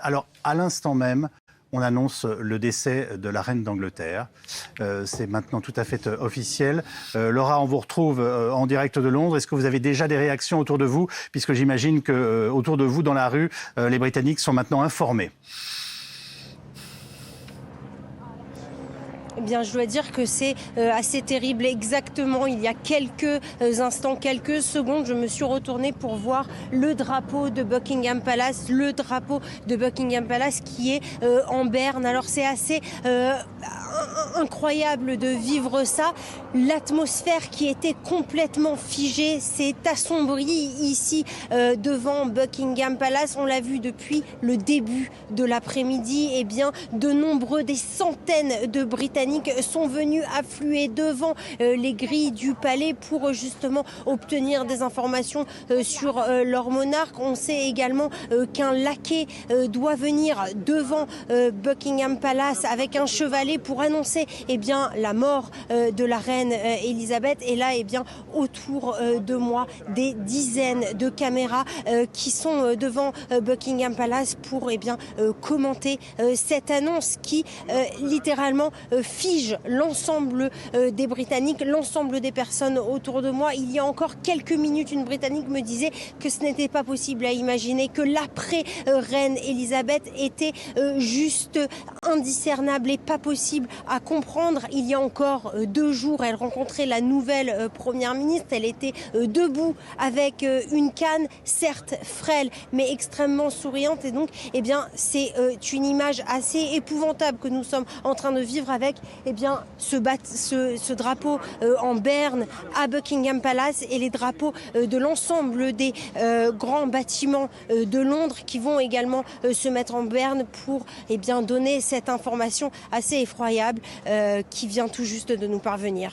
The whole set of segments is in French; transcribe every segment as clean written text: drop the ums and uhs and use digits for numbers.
Alors, à l'instant même, on annonce le décès de la reine d'Angleterre. C'est maintenant tout à fait officiel. Laura, on vous retrouve en direct de Londres. Est-ce que vous avez déjà des réactions autour de vous? Puisque j'imagine que autour de vous, dans la rue, les Britanniques sont maintenant informés. Eh bien, je dois dire que c'est assez terrible. Exactement, il y a quelques instants, quelques secondes, je me suis retournée pour voir le drapeau de Buckingham Palace, qui est en berne. Alors, c'est assez incroyable de vivre ça. L'atmosphère qui était complètement figée s'est assombrie ici devant Buckingham Palace. On l'a vu depuis le début de l'après-midi. Eh bien, des centaines de Britanniques sont venus affluer devant les grilles du palais pour justement obtenir des informations sur leur monarque. On sait également qu'un laquais doit venir devant Buckingham Palace avec un chevalet pour annoncer la mort de la reine Elisabeth. Et là, autour de moi, des dizaines de caméras qui sont devant Buckingham Palace pour commenter cette annonce qui littéralement fige l'ensemble des Britanniques, l'ensemble des personnes autour de moi. Il y a encore quelques minutes, une Britannique me disait que ce n'était pas possible à imaginer, que l'après-reine Elisabeth était juste indiscernable et pas possible à comprendre. Il y a encore 2 jours, elle rencontrait la nouvelle première ministre. Elle était debout avec une canne, certes frêle, mais extrêmement souriante. Et donc, c'est une image assez épouvantable que nous sommes en train de vivre avec ce drapeau en berne à Buckingham Palace et les drapeaux de l'ensemble des grands bâtiments de Londres qui vont également se mettre en berne pour donner cette information assez effroyable qui vient tout juste de nous parvenir.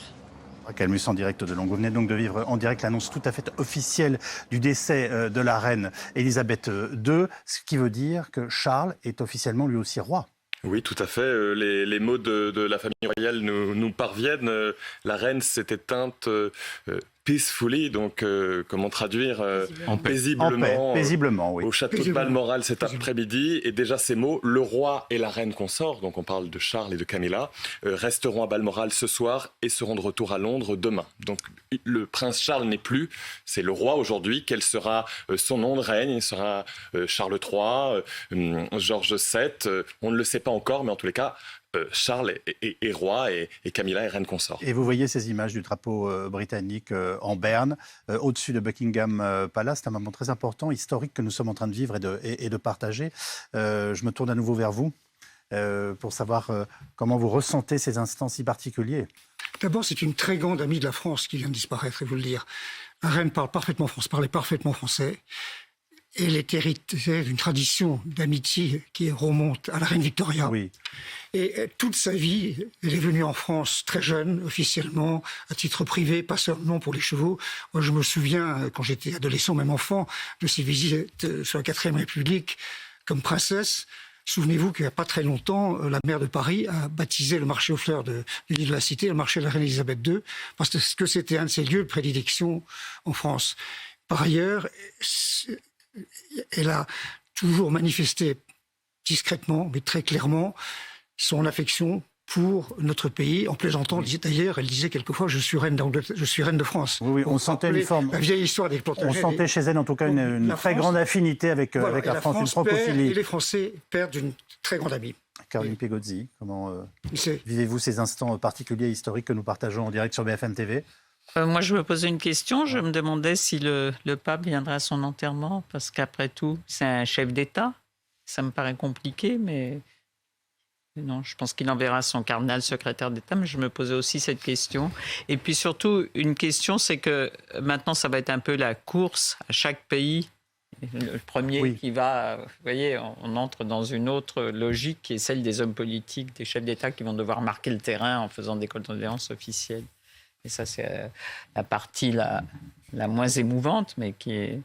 Calmus en direct de Londres. Vous venez donc de vivre en direct l'annonce tout à fait officielle du décès de la reine Elisabeth II, ce qui veut dire que Charles est officiellement lui aussi roi. Oui, tout à fait. Les mots de la famille royale nous parviennent. La reine s'est éteinte peacefully, donc comment traduire paisiblement, oui. Au château de Balmoral cet après-midi. Et déjà ces mots, le roi et la reine consort, donc on parle de Charles et de Camilla, resteront à Balmoral ce soir et seront de retour à Londres demain. Donc le prince Charles n'est plus, c'est le roi aujourd'hui. Quel sera son nom de règne? Il sera Charles III, Georges VII, on ne le sait pas encore, mais en tous les cas, Charles est roi et Camilla est reine consort. Et vous voyez ces images du drapeau britannique en berne, au-dessus de Buckingham Palace. C'est un moment très important, historique que nous sommes en train de vivre et de partager. Je me tourne à nouveau vers vous pour savoir comment vous ressentez ces instants si particuliers. D'abord, c'est une très grande amie de la France qui vient de disparaître, il faut le dire. La reine parlait parfaitement français. Elle est héritée d'une tradition d'amitié qui remonte à la reine Victoria. Oui. Et toute sa vie, elle est venue en France très jeune, officiellement, à titre privé, pas seulement pour les chevaux. Moi, je me souviens, quand j'étais adolescent, même enfant, de ses visites sur la 4e République comme princesse. Souvenez-vous qu'il n'y a pas très longtemps, la maire de Paris a baptisé le marché aux fleurs de l'île de la Cité, le marché de la reine Elisabeth II, parce que c'était un de ses lieux de prédilection en France. Par ailleurs, elle a toujours manifesté discrètement, mais très clairement, son affection pour notre pays. En plaisantant, elle disait quelquefois « je suis reine d'Angleterre, je suis reine de France ». Oui, on sentait une forme. La vieille histoire des Plantagenets. On sentait chez elle en tout cas une très grande affinité avec la France, une francophilie. Et les Français perdent une très grande amie. Caroline Pigozzi, comment vivez-vous ces instants particuliers historiques que nous partageons en direct sur BFM TV? Moi, je me posais une question. Je me demandais si le pape viendrait à son enterrement, parce qu'après tout, c'est un chef d'État. Ça me paraît compliqué, mais non, je pense qu'il enverra son cardinal secrétaire d'État. Mais je me posais aussi cette question. Et puis surtout, une question, c'est que maintenant, ça va être un peu la course à chaque pays. Le premier qui va, vous voyez, on entre dans une autre logique qui est celle des hommes politiques, des chefs d'État qui vont devoir marquer le terrain en faisant des condoléances officielles. Et ça, c'est la partie la moins émouvante, mais qui est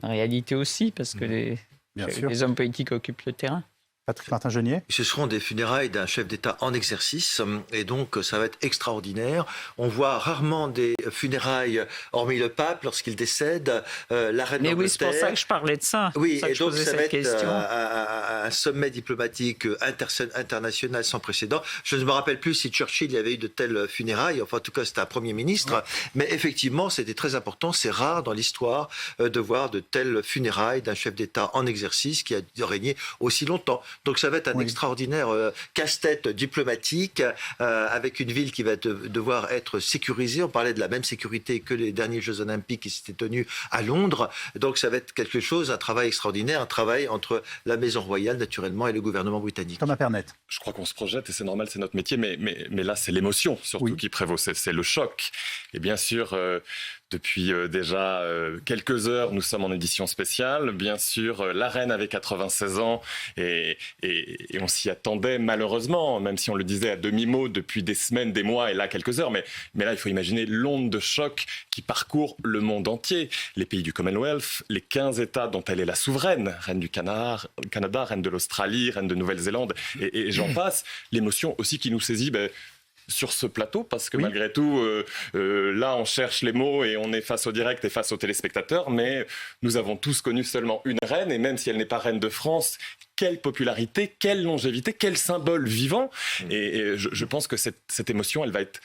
une réalité aussi, parce que les hommes politiques occupent le terrain. Patrick Martin-Genier. Ce seront des funérailles d'un chef d'État en exercice et donc ça va être extraordinaire. On voit rarement des funérailles, hormis le pape, lorsqu'il décède, la reine d'Angleterre. Mais oui, c'est pour ça que je parlais de ça. Oui, ça et donc ça va être question. un sommet diplomatique international sans précédent. Je ne me rappelle plus si Churchill y avait eu de telles funérailles, enfin en tout cas c'était un Premier ministre, ouais. Mais effectivement c'était très important, c'est rare dans l'histoire de voir de telles funérailles d'un chef d'État en exercice qui a régné aussi longtemps. Donc ça va être un extraordinaire casse-tête diplomatique avec une ville qui va devoir être sécurisée. On parlait de la même sécurité que les derniers Jeux Olympiques qui s'étaient tenus à Londres. Donc ça va être quelque chose, un travail extraordinaire, un travail entre la Maison Royale naturellement et le gouvernement britannique. Thomas Pernet. Je crois qu'on se projette et c'est normal, c'est notre métier, mais là c'est l'émotion surtout qui prévaut, c'est le choc. Et bien sûr, depuis déjà quelques heures, nous sommes en édition spéciale. Bien sûr, la reine avait 96 ans et on s'y attendait malheureusement, même si on le disait à demi-mot depuis des semaines, des mois et là quelques heures. Mais là, il faut imaginer l'onde de choc qui parcourt le monde entier. Les pays du Commonwealth, les 15 États dont elle est la souveraine, reine du Canada, reine de l'Australie, reine de Nouvelle-Zélande et j'en passe. L'émotion aussi qui nous saisit sur ce plateau, parce que malgré tout, là, on cherche les mots et on est face au direct et face aux téléspectateurs, mais nous avons tous connu seulement une reine, et même si elle n'est pas reine de France, quelle popularité, quelle longévité, quel symbole vivant. Et je pense que cette émotion, elle va être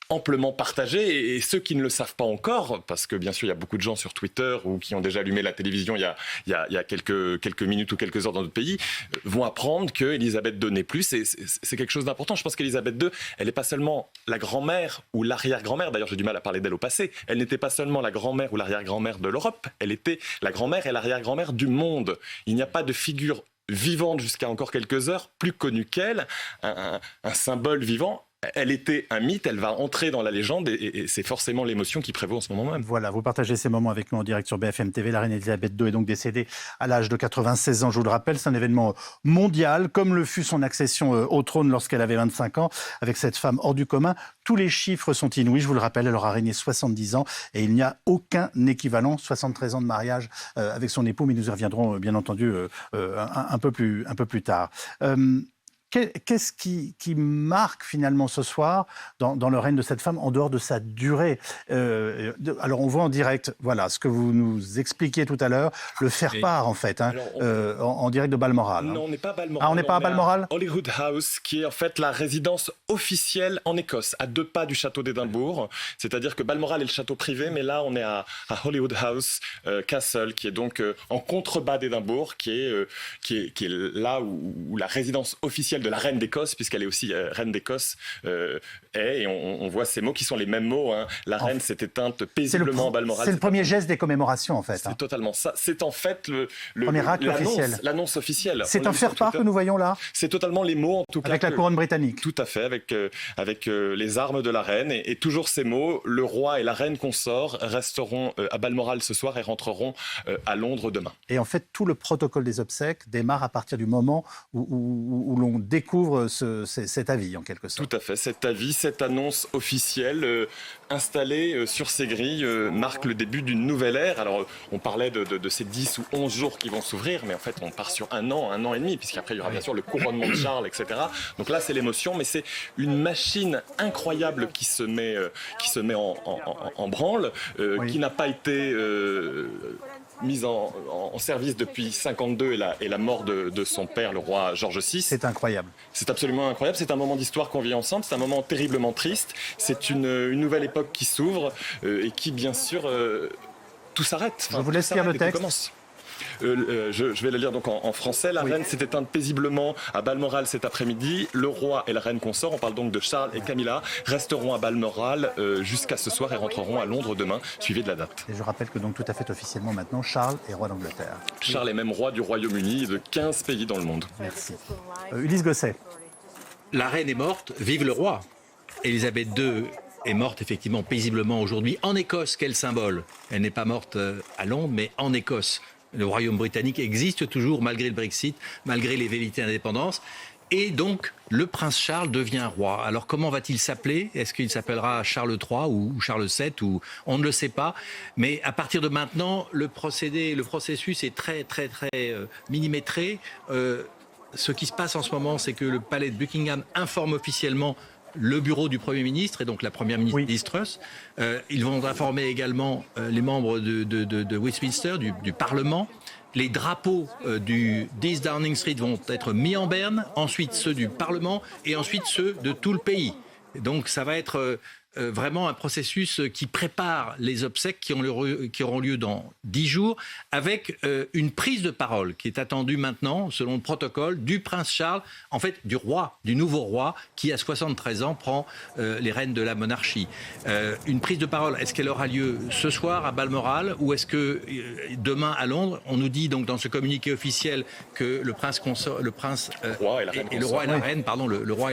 amplement partagée, et ceux qui ne le savent pas encore, parce que bien sûr il y a beaucoup de gens sur Twitter ou qui ont déjà allumé la télévision il y a quelques minutes ou quelques heures dans notre pays, vont apprendre qu'Elisabeth II n'est plus. C'est quelque chose d'important. Je pense qu'Elisabeth II, elle n'est pas seulement la grand-mère ou l'arrière-grand-mère, d'ailleurs j'ai du mal à parler d'elle au passé, elle n'était pas seulement la grand-mère ou l'arrière-grand-mère de l'Europe, elle était la grand-mère et l'arrière-grand-mère du monde. Il n'y a pas de figure vivante jusqu'à encore quelques heures plus connue qu'elle, un symbole vivant. Elle était un mythe, elle va entrer dans la légende et c'est forcément l'émotion qui prévaut en ce moment même. Voilà, vous partagez ces moments avec nous en direct sur BFM TV. La reine Elisabeth II est donc décédée à l'âge de 96 ans, je vous le rappelle. C'est un événement mondial, comme le fut son accession au trône lorsqu'elle avait 25 ans, avec cette femme hors du commun. Tous les chiffres sont inouïs, je vous le rappelle, elle aura régné 70 ans et il n'y a aucun équivalent. 73 ans de mariage avec son époux, mais nous y reviendrons bien entendu un peu plus tard. Qu'est-ce qui marque finalement ce soir dans le règne de cette femme en dehors de sa durée alors on voit en direct, voilà, ce que vous nous expliquiez tout à l'heure, le faire-part en fait, en direct de Balmoral. Non, on n'est pas à Balmoral. Ah, on n'est pas à Balmoral ? Hollywood House, qui est en fait la résidence officielle en Écosse, à 2 pas du château d'Édimbourg. C'est-à-dire que Balmoral est le château privé, mais là on est à Hollywood House Castle, qui est donc en contrebas d'Édimbourg, qui est là où la résidence officielle de la reine d'Écosse, puisqu'elle est aussi reine d'Écosse, et on voit ces mots qui sont les mêmes mots. La reine s'est éteinte paisiblement à Balmoral. C'est le premier geste des commémorations, en fait. C'est totalement ça. C'est en fait premier acte officiel. L'annonce officielle. C'est un faire-part que nous voyons là ? C'est totalement les mots, en tout cas. Avec la couronne britannique. Tout à fait, avec les armes de la reine. Et toujours ces mots, le roi et la reine consort resteront à Balmoral ce soir et rentreront à Londres demain. Et en fait, tout le protocole des obsèques démarre à partir du moment où l'on découvre cet avis, en quelque sorte. Tout à fait. Cet avis, cette annonce officielle installée sur ces grilles marque le début d'une nouvelle ère. Alors, on parlait de ces 10 ou 11 jours qui vont s'ouvrir, mais en fait, on part sur un an et demi, puisqu'après, il y aura bien sûr le couronnement de Charles, etc. Donc là, c'est l'émotion, mais c'est une machine incroyable qui se met en branle, qui n'a pas été mise en service depuis 52 et la mort de son père, le roi George VI. C'est incroyable. C'est absolument incroyable. C'est un moment d'histoire qu'on vit ensemble. C'est un moment terriblement triste. C'est une nouvelle époque qui s'ouvre et qui, bien sûr, tout s'arrête. Je vous laisse lire le texte. Je vais le lire donc en français. La reine s'est éteinte paisiblement à Balmoral cet après-midi. Le roi et la reine consort, on parle donc de Charles et Camilla, resteront à Balmoral jusqu'à ce soir et rentreront à Londres demain, suivi de la date. Et je rappelle que donc tout à fait officiellement maintenant, Charles est roi d'Angleterre. Charles est même roi du Royaume-Uni et de 15 pays dans le monde. Merci. Ulysse Gosset. La reine est morte, vive le roi. Elisabeth II est morte effectivement paisiblement aujourd'hui en Écosse. Quel symbole. Elle n'est pas morte à Londres, mais en Écosse. Le Royaume britannique existe toujours malgré le Brexit, malgré les velléités d'indépendance. Et donc, le prince Charles devient roi. Alors, comment va-t-il s'appeler ? Est-ce qu'il s'appellera Charles III ou Charles VII ou... On ne le sait pas. Mais à partir de maintenant, le processus est très millimétré. ce qui se passe en ce moment, c'est que le palais de Buckingham informe officiellement le bureau du Premier ministre et donc la Première ministre Liz Truss. Ils vont informer également les membres de Westminster, du Parlement. Les drapeaux du 10 Downing Street vont être mis en berne, ensuite ceux du Parlement et ensuite ceux de tout le pays. Donc ça va être vraiment un processus qui prépare les obsèques qui auront lieu dans 10 jours, avec une prise de parole qui est attendue maintenant, selon le protocole, du prince Charles, en fait du roi, du nouveau roi, qui à 73 ans prend les rênes de la monarchie. Une prise de parole, est-ce qu'elle aura lieu ce soir à Balmoral, ou est-ce que demain à Londres? On nous dit donc dans ce communiqué officiel que le roi et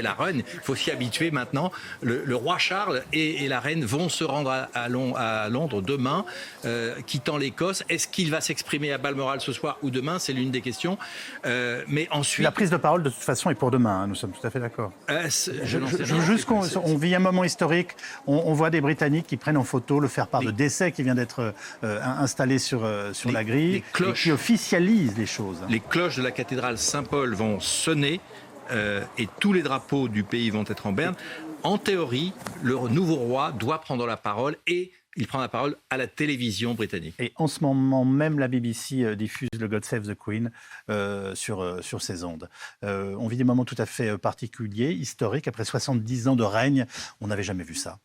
la reine, il faut s'y habituer maintenant, le roi Charles et la reine vont se rendre à Londres demain, quittant l'Écosse. Est-ce qu'il va s'exprimer à Balmoral ce soir ou demain? C'est l'une des questions. Mais ensuite... La prise de parole, de toute façon, est pour demain. Hein, nous sommes tout à fait d'accord. On vit un moment historique. On voit des Britanniques qui prennent en photo le faire-part de décès qui vient d'être installé sur la grille, et qui officialise les choses. Les cloches de la cathédrale Saint-Paul vont sonner et tous les drapeaux du pays vont être en berne. En théorie, le nouveau roi doit prendre la parole et il prend la parole à la télévision britannique. Et en ce moment même, la BBC diffuse le God Save the Queen sur ses ondes. On vit des moments tout à fait particuliers, historiques. Après 70 ans de règne, on n'avait jamais vu ça,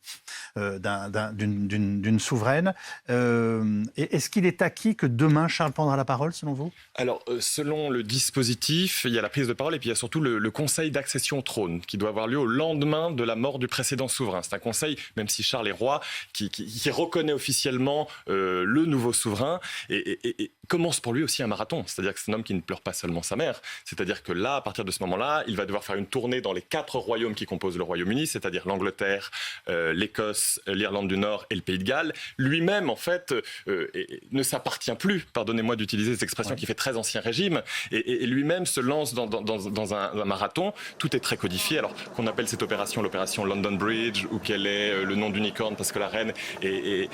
d'une souveraine. Est-ce qu'il est acquis que demain, Charles prendra la parole, selon vous? Alors, selon le dispositif, il y a la prise de parole et puis il y a surtout le conseil d'accession au trône qui doit avoir lieu au lendemain de la mort du précédent souverain. C'est un conseil, même si Charles est roi, qui reconnaît officiellement le nouveau souverain et commence pour lui aussi un marathon. C'est-à-dire que c'est un homme qui ne pleure pas seulement sa mère. C'est-à-dire que là, à partir de ce moment-là, il va devoir faire une tournée dans les 4 royaumes qui composent le Royaume-Uni, c'est-à-dire l'Angleterre, l'Écosse, l'Irlande du Nord et le Pays de Galles. Lui-même, en fait, ne s'appartient plus, pardonnez-moi d'utiliser cette expression qui fait très ancien régime, et lui-même se lance dans un marathon. Tout est très codifié. Alors qu'on appelle cette opération l'opération London Bridge, ou quel est le nom d'une licorne parce que la reine est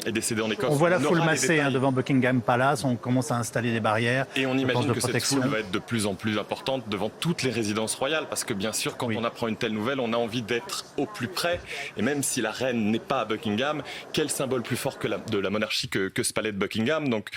décédée en Écosse. On voit la foule massée devant Buckingham Palace, on commence à installer des barrières. Et on imagine que cette foule va être de plus en plus importante devant toutes les résidences royales, parce que bien sûr, quand on apprend une telle nouvelle, on a envie d'être au plus près. Et même si la reine n'est pas à Buckingham, quel symbole plus fort de la monarchie que ce palais de Buckingham. Donc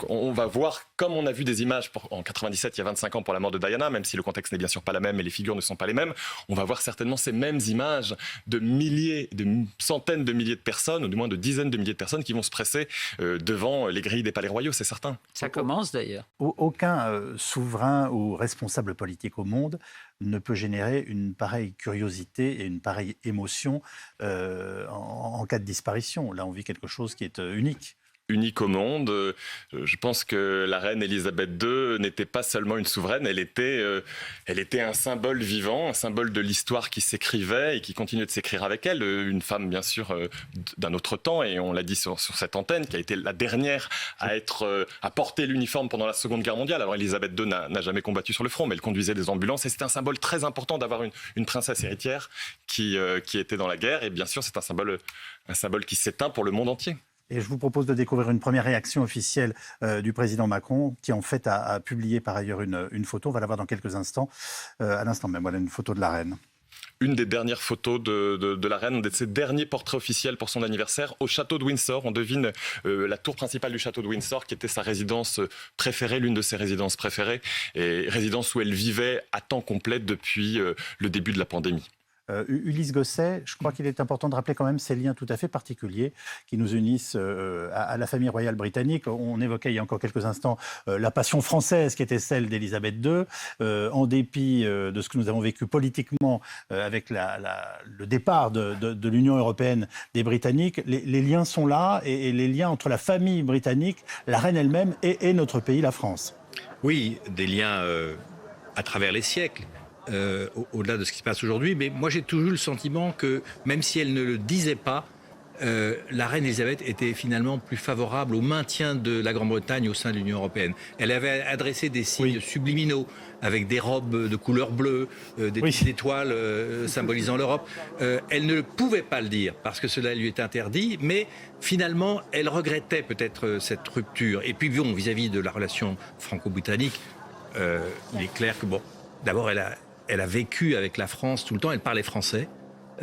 on va voir, comme on a vu des images en 97, il y a 25 ans pour la mort de Diana, même si le contexte n'est bien sûr pas la même et les figures ne sont pas les mêmes, on va voir certainement ces mêmes images de milliers, de centaines de milliers de personnes, ou du moins de dizaines de milliers de personnes qui vont se presser devant les grilles des palais royaux, c'est certain. Ça commence d'ailleurs. Aucun souverain ou responsable politique au monde ne peut générer une pareille curiosité et une pareille émotion en cas de disparition. Là, on vit quelque chose qui est unique. Unique au monde. Je pense que la reine Elisabeth II n'était pas seulement une souveraine, elle était un symbole vivant, un symbole de l'histoire qui s'écrivait et qui continue de s'écrire avec elle. Une femme, bien sûr, d'un autre temps, et on l'a dit sur cette antenne, qui a été la dernière à porter l'uniforme pendant la Seconde Guerre mondiale. Alors Elisabeth II n'a jamais combattu sur le front, mais elle conduisait des ambulances, et c'est un symbole très important d'avoir une princesse héritière qui était dans la guerre, et bien sûr, c'est un symbole qui s'éteint pour le monde entier. Et je vous propose de découvrir une première réaction officielle du président Macron, qui en fait a publié par ailleurs une photo. On va la voir dans quelques instants. À l'instant même, voilà une photo de la reine. Une des dernières photos de la reine, un de ses derniers portraits officiels pour son anniversaire, au château de Windsor. On devine la tour principale du château de Windsor, qui était sa résidence préférée, l'une de ses résidences préférées, et résidence où elle vivait à temps complet depuis le début de la pandémie. Ulysse Gosset, je crois qu'il est important de rappeler quand même ces liens tout à fait particuliers qui nous unissent à la famille royale britannique. On évoquait il y a encore quelques instants la passion française qui était celle d'Elisabeth II. En dépit de ce que nous avons vécu politiquement avec le départ de l'Union européenne des Britanniques, les liens sont là, et les liens entre la famille britannique, la reine elle-même et notre pays, la France. Oui, des liens à travers les siècles. Au-delà de ce qui se passe aujourd'hui, mais moi j'ai toujours eu le sentiment que, même si elle ne le disait pas, la reine Elisabeth était finalement plus favorable au maintien de la Grande-Bretagne au sein de l'Union européenne. Elle avait adressé des signes subliminaux, avec des robes de couleur bleue, des petites étoiles symbolisant l'Europe. Elle ne pouvait pas le dire, parce que cela lui était interdit, mais finalement, elle regrettait peut-être cette rupture. Et puis bon, vis-à-vis de la relation franco-britannique, il est clair que, bon, d'abord, elle a vécu avec la France tout le temps, elle parlait français.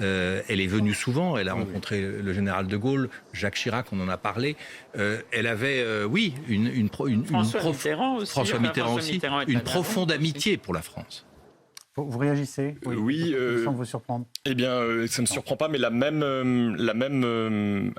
Elle est venue souvent, elle a rencontré le général de Gaulle, Jacques Chirac, on en a parlé. Elle avait, François Mitterrand aussi, une profonde amitié pour la France. Vous réagissez? Oui. Sans vous surprendre. Eh bien, ça ne me surprend pas, mais la même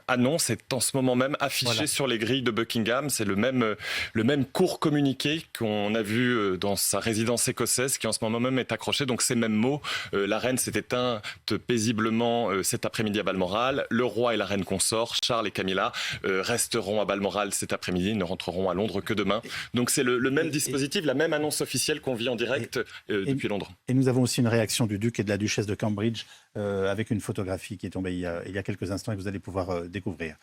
annonce est en ce moment même affichée sur les grilles de Buckingham. C'est le même court communiqué qu'on a vu dans sa résidence écossaise, qui en ce moment même est accroché. Donc ces mêmes mots, la reine s'est éteinte paisiblement cet après-midi à Balmoral. Le roi et la reine consort, Charles et Camilla, resteront à Balmoral cet après-midi, ne rentreront à Londres que demain. Donc c'est le même dispositif, la même annonce officielle qu'on vit en direct depuis Londres. Et nous avons aussi une réaction du duc et de la duchesse de Cambridge avec une photographie qui est tombée il y a quelques instants et que vous allez pouvoir découvrir.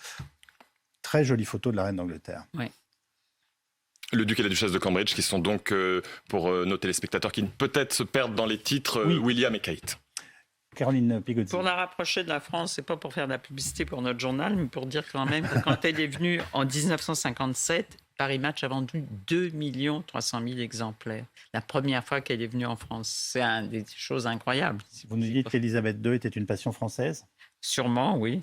Très jolie photo de la reine d'Angleterre. Oui. Le duc et la duchesse de Cambridge, qui sont donc, pour nos téléspectateurs qui peut-être se perdent dans les titres, William et Kate. Caroline Pigozzi. Pour la rapprocher de la France, c'est pas pour faire de la publicité pour notre journal, mais pour dire quand même que quand elle est venue en 1957, Paris Match a vendu 2 300 000 exemplaires. La première fois qu'elle est venue en France. C'est des choses incroyables. Vous nous dites qu'Élisabeth II était une passion française? Sûrement, oui.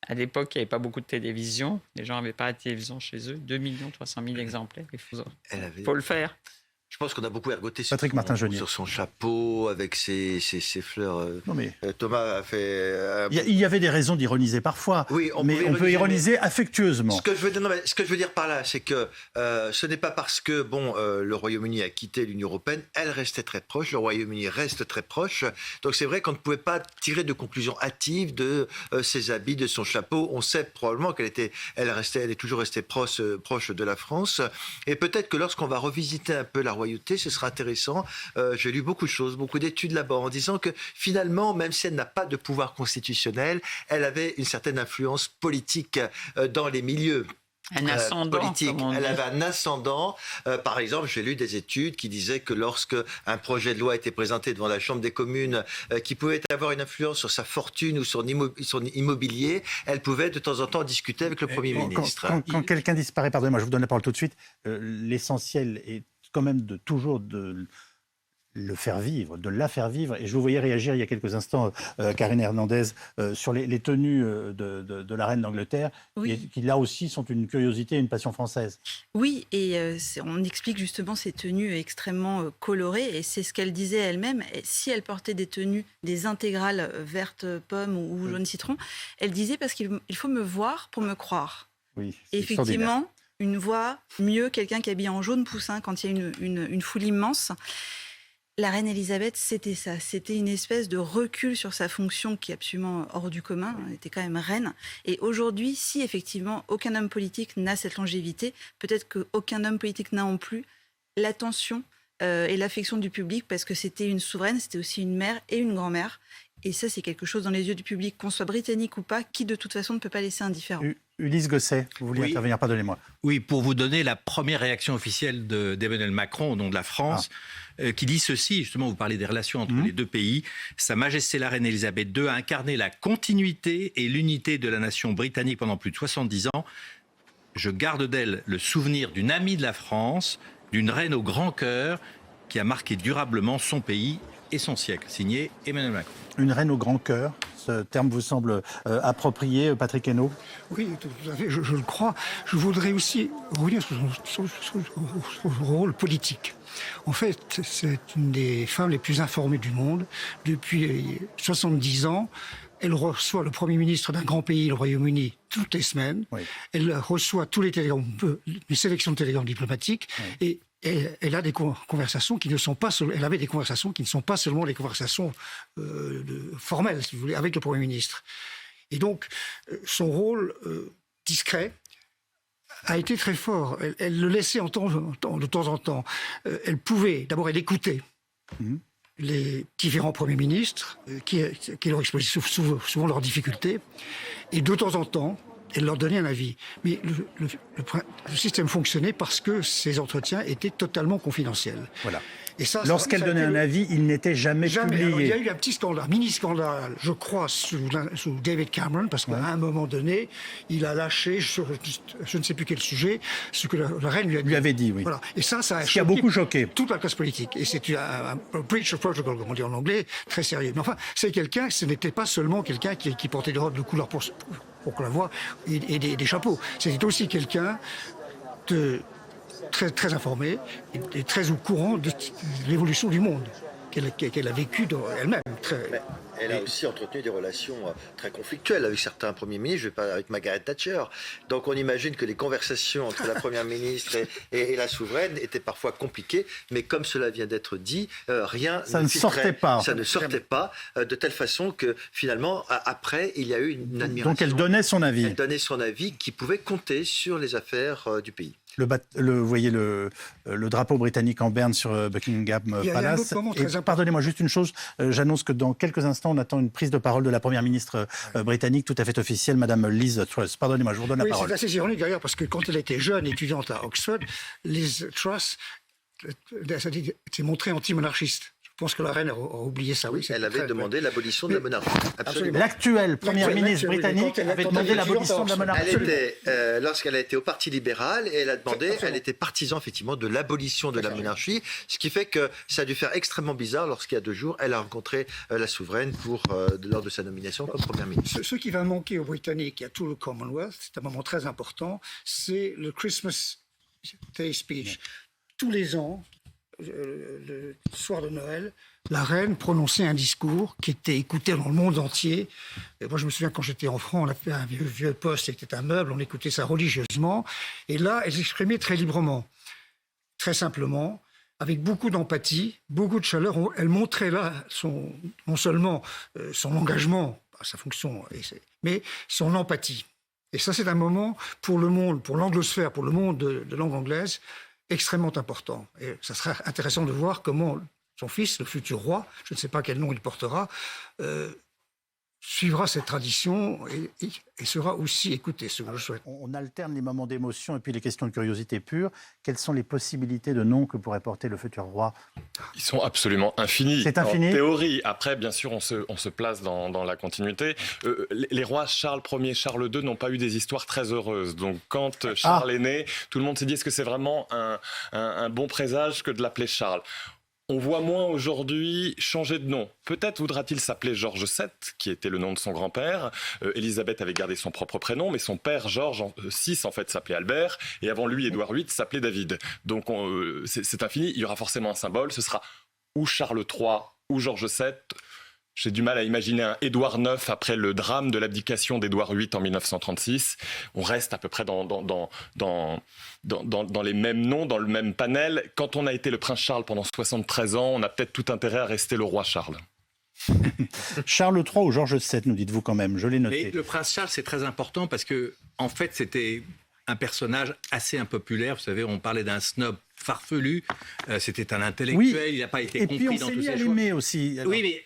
À l'époque, il n'y avait pas beaucoup de télévision. Les gens n'avaient pas la télévision chez eux. 2 300 000 exemplaires. Il faut le faire. Je pense qu'on a beaucoup ergoté sur son chapeau, avec ses fleurs. Non mais... Thomas a fait... Il y avait des raisons d'ironiser parfois, oui, mais on peut ironiser affectueusement. Ce que je veux dire par là, c'est que ce n'est pas parce que le Royaume-Uni a quitté l'Union européenne, elle restait très proche, le Royaume-Uni reste très proche. Donc c'est vrai qu'on ne pouvait pas tirer de conclusions hâtives de ses habits, de son chapeau. On sait probablement elle est toujours restée proche de la France. Et peut-être que lorsqu'on va revisiter un peu la royauté, ce sera intéressant. J'ai lu beaucoup de choses, beaucoup d'études là-bas, en disant que finalement, même si elle n'a pas de pouvoir constitutionnel, elle avait une certaine influence politique dans les milieux. Un ascendant, politique. Elle avait un ascendant. Par exemple, j'ai lu des études qui disaient que lorsque un projet de loi était présenté devant la Chambre des communes qui pouvait avoir une influence sur sa fortune ou son immobilier, elle pouvait de temps en temps discuter avec le Premier ministre. Quand quelqu'un disparaît, pardonnez-moi, je vous donne la parole tout de suite, l'essentiel est quand même toujours de le faire vivre, de la faire vivre. Et je vous voyais réagir il y a quelques instants, Karine Hernandez, sur les tenues de la reine d'Angleterre, qui là aussi sont une curiosité, une passion française. Oui, et on explique justement ces tenues extrêmement colorées, et c'est ce qu'elle disait elle-même. Si elle portait des tenues, des intégrales vertes pomme ou jaune citron, elle disait parce qu'il faut me voir pour me croire. Oui, et effectivement, une voix mieux quelqu'un qui habille en jaune poussin quand il y a une foule immense. La reine Elisabeth, c'était ça. C'était une espèce de recul sur sa fonction qui est absolument hors du commun. Elle était quand même reine. Et aujourd'hui, si effectivement aucun homme politique n'a cette longévité, peut-être qu'aucun homme politique n'a non plus l'attention et l'affection du public, parce que c'était une souveraine, c'était aussi une mère et une grand-mère. Et ça, c'est quelque chose dans les yeux du public, qu'on soit britannique ou pas, qui de toute façon ne peut pas laisser indifférent. Ulysse Gosset, vous vouliez intervenir, pardonnez-moi. Oui, pour vous donner la première réaction officielle d'Emmanuel Macron au nom de la France, qui dit ceci, justement, vous parlez des relations entre les deux pays. Sa Majesté la Reine Elisabeth II a incarné la continuité et l'unité de la nation britannique pendant plus de 70 ans. Je garde d'elle le souvenir d'une amie de la France, d'une reine au grand cœur, qui a marqué durablement son pays et son siècle. Signé Emmanuel Macron. Une reine au grand cœur, ce terme vous semble approprié, Patrick Hénault? Oui, tout à fait, je le crois. Je voudrais aussi revenir sur son rôle politique. En fait, c'est une des femmes les plus informées du monde. Depuis 70 ans, elle reçoit le Premier ministre d'un grand pays, le Royaume-Uni, toutes les semaines. Oui. Elle reçoit tous les sélections de télégrammes diplomatiques. Oui. Et elle a des conversations qui ne sont pas elle avait des conversations qui ne sont pas seulement les conversations formelles, si vous voulez, avec le Premier ministre. Et donc, son rôle discret a été très fort. Elle le laissait entendre de temps en temps. Elle écoutait les différents premiers ministres qui leur exposaient souvent leurs difficultés. Et de temps en temps, elle leur donnait un avis. Mais le système fonctionnait parce que ces entretiens étaient totalement confidentiels. Voilà. Et ça, Lorsqu'elle ça a donnait été un avis, il n'était jamais Jamais. Alors, il y a publié. eu un petit scandale, mini-scandale, je crois, sous David Cameron, parce qu'à un moment donné, il a lâché sur je ne sais plus quel sujet ce que la reine lui avait dit, oui. Voilà. Et ça a Ce qui a beaucoup choqué. toute la classe politique. Et c'est un breach of protocol, comme on dit en anglais, très sérieux. Mais enfin, c'est quelqu'un, ce n'était pas seulement quelqu'un qui portait des robes de couleur pour qu'on la voie et des chapeaux. C'était aussi quelqu'un de très, très informé et très au courant de l'évolution du monde qu'elle a vécu elle-même. Elle a aussi entretenu des relations très conflictuelles avec certains premiers ministres, je vais pas avec Margaret Thatcher. Donc on imagine que les conversations entre la première ministre et la souveraine étaient parfois compliquées, mais comme cela vient d'être dit, rien Ça ne sortait pas. Ça ne sortait pas de telle façon que finalement, après, il y a eu une admiration. Donc elle donnait son avis. Elle donnait son avis qui pouvait compter sur les affaires du pays. Vous voyez le drapeau britannique en berne sur Buckingham Il y a un Palace. autre moment très Et important. pardonnez-moi juste une chose, j'annonce que dans quelques instants, on attend une prise de parole de la première ministre britannique tout à fait officielle, Madame Liz Truss. Pardonnez-moi, je vous redonne la Oui, parole. c'est assez ironique d'ailleurs, parce que quand elle était jeune étudiante à Oxford, Liz Truss s'est montrée anti-monarchiste. Je pense que la reine a oublié ça. Oui, Elle avait demandé l'abolition de la monarchie. Absolument. L'actuelle première ministre britannique avait demandé l'abolition de la monarchie. Elle était, lorsqu'elle a été au Parti libéral, et elle a demandé, elle était partisan effectivement de l'abolition de la monarchie, ce qui fait que ça a dû faire extrêmement bizarre lorsqu'il y a 2 jours, elle a rencontré la souveraine lors de sa nomination comme première ministre. Ce qui va manquer aux Britanniques et à tout le Commonwealth, c'est un moment très important, c'est le Christmas Day Speech. Tous les ans, le soir de Noël, la reine prononçait un discours qui était écouté dans le monde entier. Et moi, je me souviens, quand j'étais enfant, on a fait un vieux poste, c'était un meuble, on écoutait ça religieusement. Et là, elle s'exprimait très librement, très simplement, avec beaucoup d'empathie, beaucoup de chaleur. Elle montrait là non seulement son engagement à sa fonction, mais son empathie. Et ça, c'est un moment pour le monde, pour l'anglosphère, pour le monde de langue anglaise, extrêmement important. Et ça sera intéressant de voir comment son fils, le futur roi, je ne sais pas quel nom il portera, suivra cette tradition et sera aussi écouté, ce que je souhaite. On alterne les moments d'émotion et puis les questions de curiosité pure. Quelles sont les possibilités de nom que pourrait porter le futur roi? Ils sont absolument infinis. C'est infini. En théorie. Après, bien sûr, on se place dans la continuité. Les rois Charles Ier, Charles II n'ont pas eu des histoires très heureuses. Donc, quand Charles est né, tout le monde s'est dit est-ce que c'est vraiment un bon présage que de l'appeler Charles? On voit moins aujourd'hui changer de nom. Peut-être voudra-t-il s'appeler George VII, qui était le nom de son grand-père. Élisabeth avait gardé son propre prénom, mais son père, George VI, en fait, s'appelait Albert. Et avant lui, Édouard VIII s'appelait David. Donc c'est infini. Il y aura forcément un symbole. Ce sera ou Charles III ou George VII. J'ai du mal à imaginer un Édouard IX après le drame de l'abdication d'Édouard VIII en 1936. On reste à peu près dans les mêmes noms, dans le même panel. Quand on a été le prince Charles pendant 73 ans, on a peut-être tout intérêt à rester le roi Charles. Charles III ou George VII, nous dites-vous quand même, je l'ai noté. Mais le prince Charles, c'est très important parce que, en fait, c'était un personnage assez impopulaire. Vous savez, on parlait d'un snob farfelu. C'était un intellectuel. Oui. Il n'a pas été Et compris puis on dans s'est tous mis ses à choix. l'aimer aussi. Alors, Oui,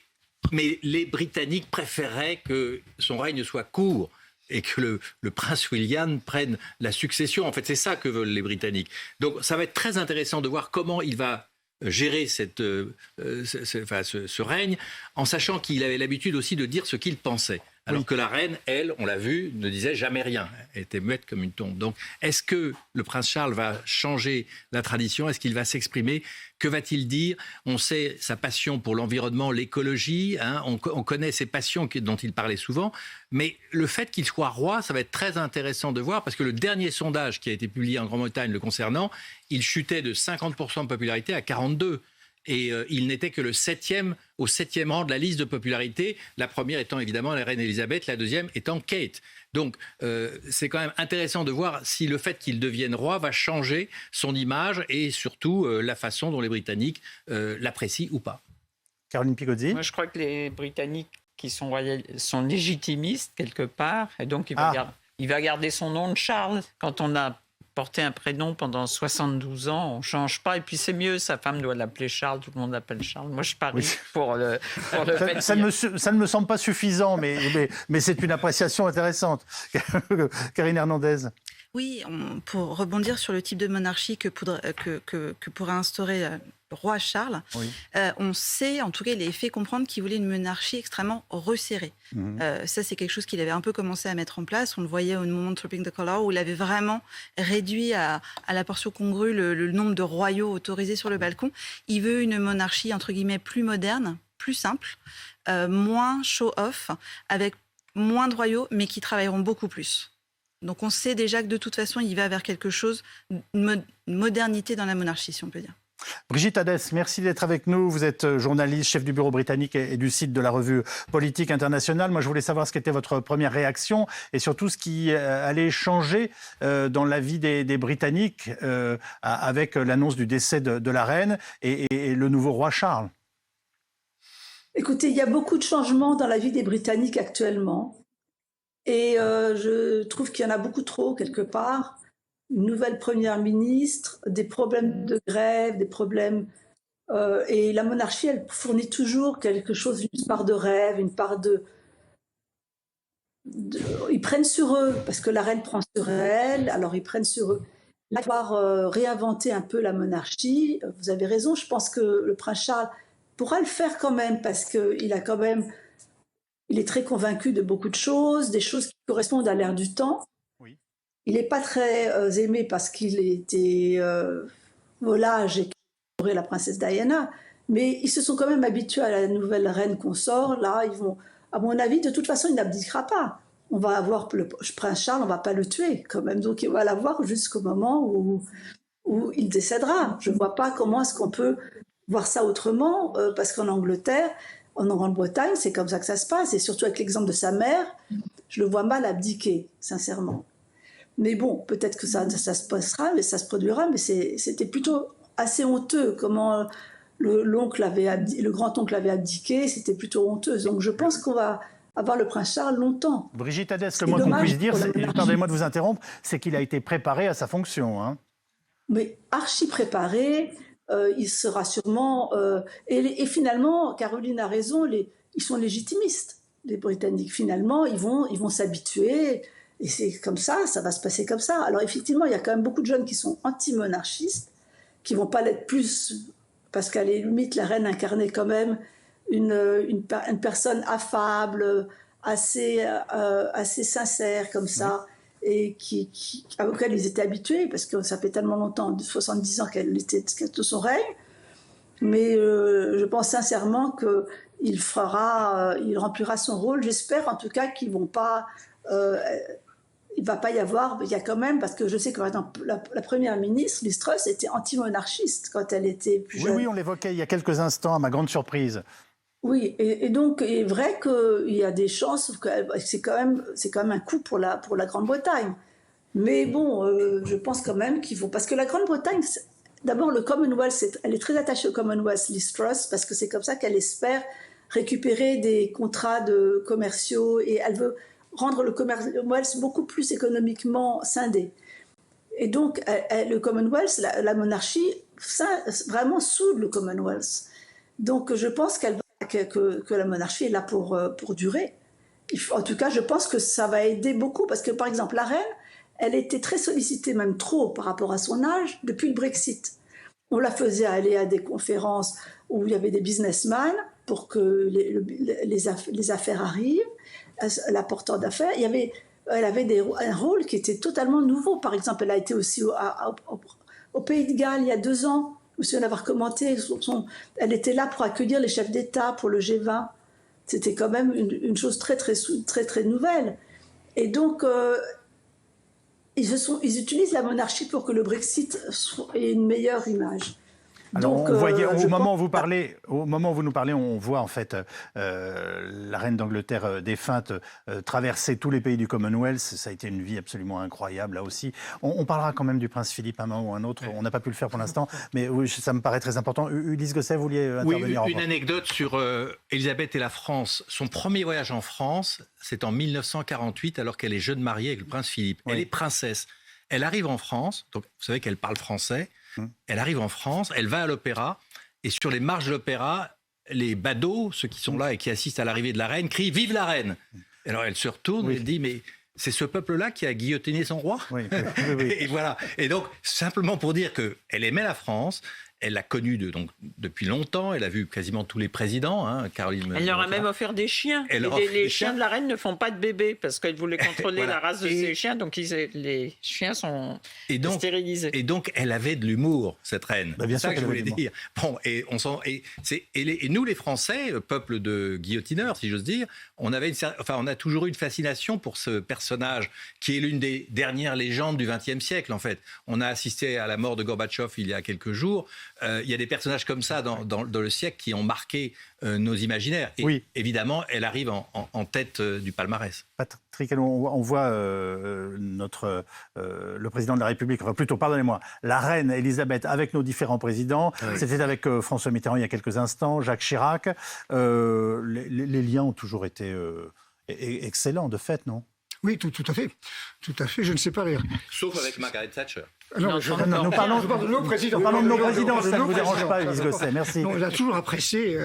mais les Britanniques préféraient que son règne soit court et que le prince William prenne la succession. En fait, c'est ça que veulent les Britanniques. Donc, ça va être très intéressant de voir comment il va gérer ce règne, en sachant qu'il avait l'habitude aussi de dire ce qu'il pensait. Alors que la reine, elle, on l'a vu, ne disait jamais rien. Elle était muette comme une tombe. Donc, est-ce que le prince Charles va changer la tradition? Est-ce qu'il va s'exprimer? Que va-t-il dire? On sait sa passion pour l'environnement, l'écologie. On connaît ses passions dont il parlait souvent. Mais le fait qu'il soit roi, ça va être très intéressant de voir, parce que le dernier sondage qui a été publié en Grande-Bretagne le concernant, il chutait de 50% de popularité à 42%. Et il n'était que au 7e rang de la liste de popularité, la première étant évidemment la reine Elisabeth, la deuxième étant Kate. Donc c'est quand même intéressant de voir si le fait qu'il devienne roi va changer son image et surtout la façon dont les Britanniques l'apprécient ou pas. Caroline Pigozzi. Moi, je crois que les Britanniques qui sont légitimistes quelque part, et donc il va garder son nom de Charles. Quand on a porté un prénom pendant 72 ans, on ne change pas. Et puis c'est mieux, sa femme doit l'appeler Charles, tout le monde l'appelle Charles. Moi, je parie pour le fait ça ne me semble pas suffisant, mais c'est une appréciation intéressante. Karine Hernandez. Oui, pour rebondir sur le type de monarchie que pourrait instaurer roi Charles, on sait, en tout cas, il avait fait comprendre qu'il voulait une monarchie extrêmement resserrée. Ça, c'est quelque chose qu'il avait un peu commencé à mettre en place. On le voyait au moment de Trooping the Colour, où il avait vraiment réduit à la portion congrue le nombre de royaux autorisés sur le balcon. Il veut une monarchie, entre guillemets, plus moderne, plus simple, moins show-off, avec moins de royaux, mais qui travailleront beaucoup plus. Donc on sait déjà que de toute façon, il va vers quelque chose, une modernité dans la monarchie, si on peut dire. Brigitte Hadès, merci d'être avec nous. Vous êtes journaliste, chef du bureau britannique et du site de la revue Politique Internationale. Moi, je voulais savoir ce qu'était votre première réaction et surtout ce qui allait changer dans la vie des Britanniques avec l'annonce du décès de la reine et le nouveau roi Charles. Écoutez, il y a beaucoup de changements dans la vie des Britanniques actuellement. Et je trouve qu'il y en a beaucoup trop, quelque part. Une nouvelle première ministre, des problèmes de grève, des problèmes... et la monarchie, elle fournit toujours quelque chose, une part de rêve, une part de... Ils prennent sur eux, parce que la reine prend sur elle, alors ils prennent sur eux. Là, il va falloir réinventer un peu la monarchie. Vous avez raison, je pense que le prince Charles pourra le faire quand même, parce qu'il a quand même... Il est très convaincu de beaucoup de choses, des choses qui correspondent à l'ère du temps. Oui. Il n'est pas très aimé parce qu'il était volage et qu'il adorait la princesse Diana, mais ils se sont quand même habitués à la nouvelle reine consort. Là, ils vont, à mon avis, de toute façon, il n'abdiquera pas. On va avoir le prince Charles, on ne va pas le tuer quand même, donc il va l'avoir jusqu'au moment où il décédera. Je ne vois pas comment est-ce qu'on peut voir ça autrement, parce qu'en Angleterre, en Grande-Bretagne, c'est comme ça que ça se passe, et surtout avec l'exemple de sa mère, je le vois mal abdiquer, sincèrement. Mais bon, peut-être que ça se passera, mais ça se produira, mais c'était plutôt assez honteux comment le grand-oncle avait abdiqué, c'était plutôt honteux. Donc je pense qu'on va avoir le prince Charles longtemps. Brigitte Hadès, le moins qu'on puisse dire, pardonnez-moi de vous interrompre, c'est qu'il a été préparé à sa fonction. Hein. Mais archi préparé. Il sera sûrement... et finalement, Caroline a raison, ils sont légitimistes, les Britanniques. Finalement, ils vont s'habituer, et c'est comme ça va se passer comme ça. Alors effectivement, il y a quand même beaucoup de jeunes qui sont anti-monarchistes, qui ne vont pas l'être plus, parce qu'à la limite, la reine incarnait quand même une personne affable, assez sincère, comme ça. Oui. Et auquel ils étaient habitués, parce que ça fait tellement longtemps, 70 ans qu'elle était de son règne. Mais je pense sincèrement qu'il remplira son rôle. J'espère en tout cas qu'il ne va pas y avoir, il y a quand même, parce que je sais que par exemple, la première ministre, Liz Truss, était anti-monarchiste quand elle était plus jeune. Oui, on l'évoquait il y a quelques instants, à ma grande surprise. Oui, et donc il est vrai qu'il y a des chances, c'est quand même un coup pour la Grande-Bretagne. Mais bon, je pense quand même qu'il faut... Parce que la Grande-Bretagne, d'abord le Commonwealth, elle est très attachée au Commonwealth, Liz Truss, parce que c'est comme ça qu'elle espère récupérer des contrats commerciaux, et elle veut rendre le Commonwealth beaucoup plus économiquement scindé. Et donc le Commonwealth, la monarchie, vraiment soude le Commonwealth. Donc je pense que la monarchie est là pour durer. En tout cas, je pense que ça va aider beaucoup, parce que par exemple, la reine, elle était très sollicitée, même trop, par rapport à son âge, depuis le Brexit. On la faisait aller à des conférences où il y avait des businessmen pour que les affaires arrivent, l'apporteur d'affaires. Elle avait un rôle qui était totalement nouveau. Par exemple, elle a été aussi au Pays de Galles il y a 2 ans. Je me souviens d'avoir commenté, elle était là pour accueillir les chefs d'État pour le G20. C'était quand même une chose très, très, très, très nouvelle. Et donc, ils utilisent la monarchie pour que le Brexit ait une meilleure image. Alors, donc, on voyait, au moment où vous nous parlez, on voit en fait la reine d'Angleterre défunte traverser tous les pays du Commonwealth. Ça a été une vie absolument incroyable là aussi. On parlera quand même du prince Philippe un moment ou un autre. On n'a pas pu le faire pour l'instant, mais oui, ça me paraît très important. Ulysse Gosset, vous vouliez intervenir? Oui, une anecdote sur Élisabeth et la France. Son premier voyage en France, c'est en 1948, alors qu'elle est jeune mariée avec le prince Philippe. Oui. Elle est princesse. Elle arrive en France, donc vous savez qu'elle parle français. Elle arrive en France, elle va à l'opéra, et sur les marches de l'opéra, les badauds, ceux qui sont là et qui assistent à l'arrivée de la reine, crient « Vive la reine !» Alors elle se retourne et elle dit « Mais c'est ce peuple-là qui a guillotiné son roi ?» Et voilà. Et donc, simplement pour dire qu'elle aimait la France, elle l'a connu donc, depuis longtemps. Elle a vu quasiment tous les présidents. Hein, Caroline. Elle leur a même offert des chiens. Les chiens de la reine ne font pas de bébés parce qu'elle voulait contrôler voilà. la race de ces chiens. Donc les chiens sont stérilisés. Et donc elle avait de l'humour, cette reine. Bah, bien c'est ça sûr que je voulais qu'elle avait dire. Bon, et nous les Français, peuple de guillotineurs, si j'ose dire, on a toujours eu une fascination pour ce personnage qui est l'une des dernières légendes du XXe siècle en fait. On a assisté à la mort de Gorbatchev il y a quelques jours. Il y a des personnages comme ça dans le siècle qui ont marqué nos imaginaires. Et oui. Évidemment, elle arrive en tête du palmarès. Patrick, on voit le président de la République, enfin plutôt, pardonnez-moi, la reine Elisabeth avec nos différents présidents. Oui. C'était avec François Mitterrand il y a quelques instants, Jacques Chirac. Les liens ont toujours été excellents, de fait, non ? Oui, tout à fait. Tout à fait, je ne sais pas d'ailleurs. Sauf avec Margaret Thatcher. Nous parlons de nos présidents. Nous parlons de nos présidents, ça ne vous dérange pas, Élise Gosset, merci. Non, elle a toujours apprécié,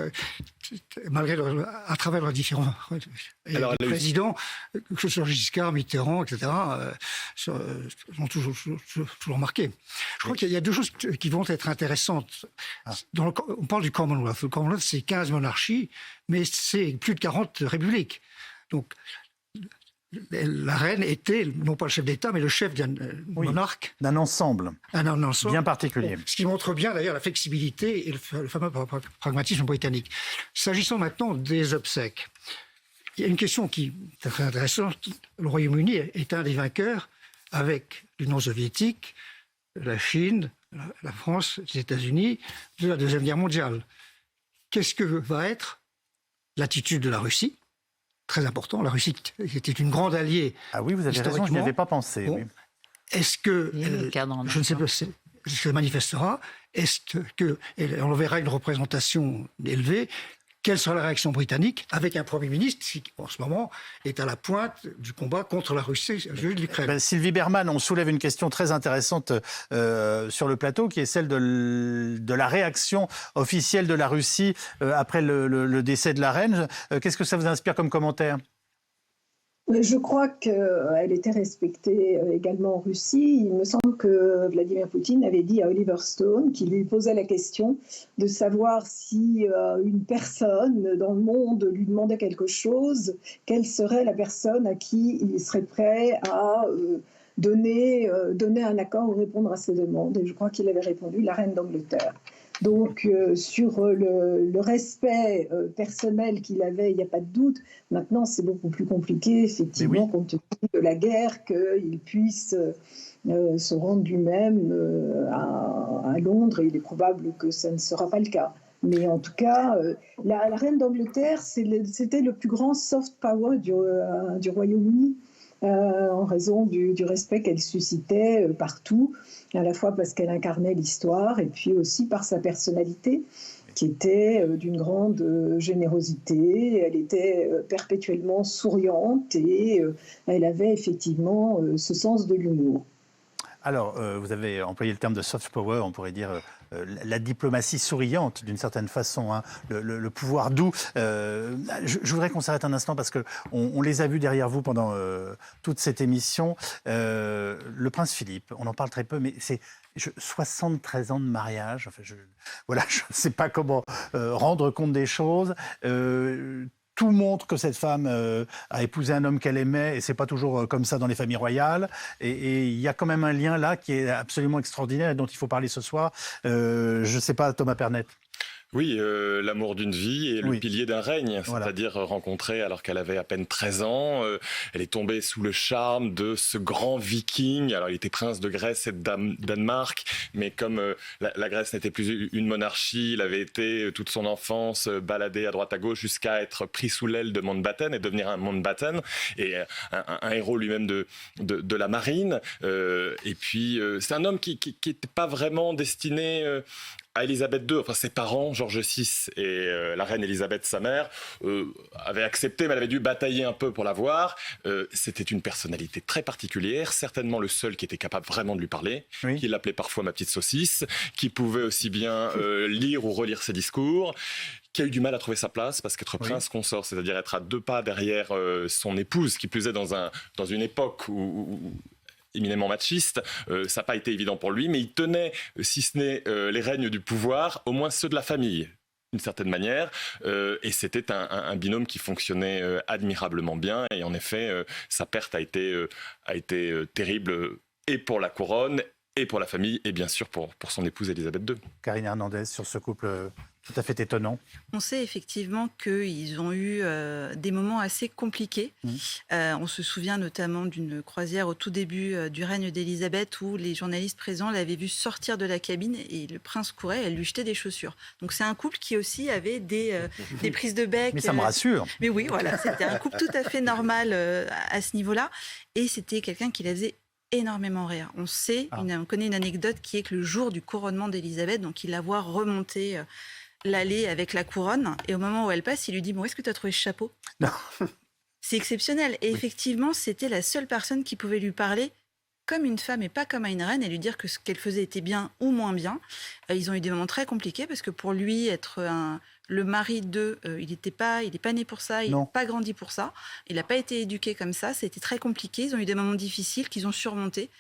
à travers leurs différents présidents, que ce soit Giscard, Mitterrand, etc., ont toujours marqué. Je crois qu'il y a deux choses qui vont être intéressantes. On parle du Commonwealth. Le Commonwealth, c'est 15 monarchies, mais c'est plus de 40 républiques. Donc, la reine était, non pas le chef d'État, mais le chef d'un monarque. D'un ensemble. Un ensemble. Bien particulier. Ce qui montre bien d'ailleurs la flexibilité et le fameux pragmatisme britannique. S'agissant maintenant des obsèques, il y a une question qui est très intéressante. Le Royaume-Uni est un des vainqueurs avec l'Union soviétique, la Chine, la France, les États-Unis, de la Deuxième Guerre mondiale. Qu'est-ce que va être l'attitude de la Russie ? Très important. La Russie était une grande alliée. Ah oui, vous avez raison, je n'y avais pas pensé. Bon. Oui. Est-ce que, je ne sais pas si se manifestera, est-ce que, on verra une représentation élevée, quelle sera la réaction britannique avec un Premier ministre qui, en ce moment, est à la pointe du combat contre la Russie de l'Ukraine. Sylvie Bermann, on soulève une question très intéressante sur le plateau, qui est celle de la réaction officielle de la Russie après le décès de la reine. Qu'est-ce que ça vous inspire comme commentaire ? Je crois qu'elle était respectée également en Russie. Il me semble que Vladimir Poutine avait dit à Oliver Stone, qui lui posait la question de savoir si une personne dans le monde lui demandait quelque chose, quelle serait la personne à qui il serait prêt à donner un accord ou répondre à ses demandes. Et je crois qu'il avait répondu la reine d'Angleterre. Donc, sur le respect personnel qu'il avait, il n'y a pas de doute. Maintenant, c'est beaucoup plus compliqué, effectivement, compte tenu de la guerre, qu'il puisse se rendre lui-même à Londres. Et il est probable que ça ne sera pas le cas. Mais en tout cas, la reine d'Angleterre, c'était le plus grand soft power du Royaume-Uni. En raison du respect qu'elle suscitait partout, à la fois parce qu'elle incarnait l'histoire et puis aussi par sa personnalité qui était d'une grande générosité. Elle était perpétuellement souriante et elle avait effectivement ce sens de l'humour. Alors, vous avez employé le terme de soft power, on pourrait dire la diplomatie souriante d'une certaine façon, hein, le pouvoir doux. Je voudrais qu'on s'arrête un instant parce qu'on les a vus derrière vous pendant toute cette émission. Le prince Philippe, on en parle très peu, mais c'est 73 ans de mariage. Enfin, je ne sais pas comment rendre compte des choses. Tout montre que cette femme a épousé un homme qu'elle aimait, et c'est pas toujours comme ça dans les familles royales. Et il y a quand même un lien là qui est absolument extraordinaire et dont il faut parler ce soir. Je ne sais pas, Thomas Pernet. Oui, l'amour d'une vie et le pilier d'un règne, c'est-à-dire rencontrée alors qu'elle avait à peine 13 ans. Elle est tombée sous le charme de ce grand viking. Alors, il était prince de Grèce et de Danemark, mais comme la Grèce n'était plus une monarchie, il avait été toute son enfance baladé à droite à gauche jusqu'à être pris sous l'aile de Mountbatten et devenir un Mountbatten, et un héros lui-même de la marine. Et puis, c'est un homme qui n'était pas vraiment destiné à Élisabeth II. Enfin, ses parents, George VI et la reine Élisabeth, sa mère, avaient accepté, mais elle avait dû batailler un peu pour l'avoir. C'était une personnalité très particulière, certainement le seul qui était capable vraiment de lui parler, qui l'appelait parfois ma petite saucisse, qui pouvait aussi bien lire ou relire ses discours, qui a eu du mal à trouver sa place parce qu'être prince consort, c'est-à-dire être à 2 pas derrière son épouse, qui plus est dans une époque où éminemment machiste. Ça n'a pas été évident pour lui, mais il tenait, si ce n'est les règnes du pouvoir, au moins ceux de la famille, d'une certaine manière. Et c'était un binôme qui fonctionnait admirablement bien. Et en effet, sa perte a été terrible et pour la couronne, et pour la famille, et bien sûr pour son épouse Elisabeth II. Karine Hernandez, sur ce couple tout à fait étonnant. On sait effectivement qu'ils ont eu des moments assez compliqués. On se souvient notamment d'une croisière au tout début du règne d'Elisabeth où les journalistes présents l'avaient vu sortir de la cabine et le prince courait, elle lui jetait des chaussures. Donc c'est un couple qui aussi avait des prises de bec. Mais ça me rassure. Mais oui, voilà, c'était un couple tout à fait normal à ce niveau-là. Et c'était quelqu'un qui la faisait énormément rire. On connaît une anecdote qui est que le jour du couronnement d'Elisabeth, donc il la voit remonter l'allée avec la couronne, et au moment où elle passe, il lui dit « Bon, est-ce que tu as trouvé ce chapeau ?» C'est exceptionnel. Et effectivement, c'était la seule personne qui pouvait lui parler comme une femme et pas comme à une reine, et lui dire que ce qu'elle faisait était bien ou moins bien. Ils ont eu des moments très compliqués, parce que pour lui, être le mari d'eux, il n'est pas né pour ça, il n'a pas grandi pour ça, il n'a pas été éduqué comme ça, c'était très compliqué, ils ont eu des moments difficiles qu'ils ont surmontés.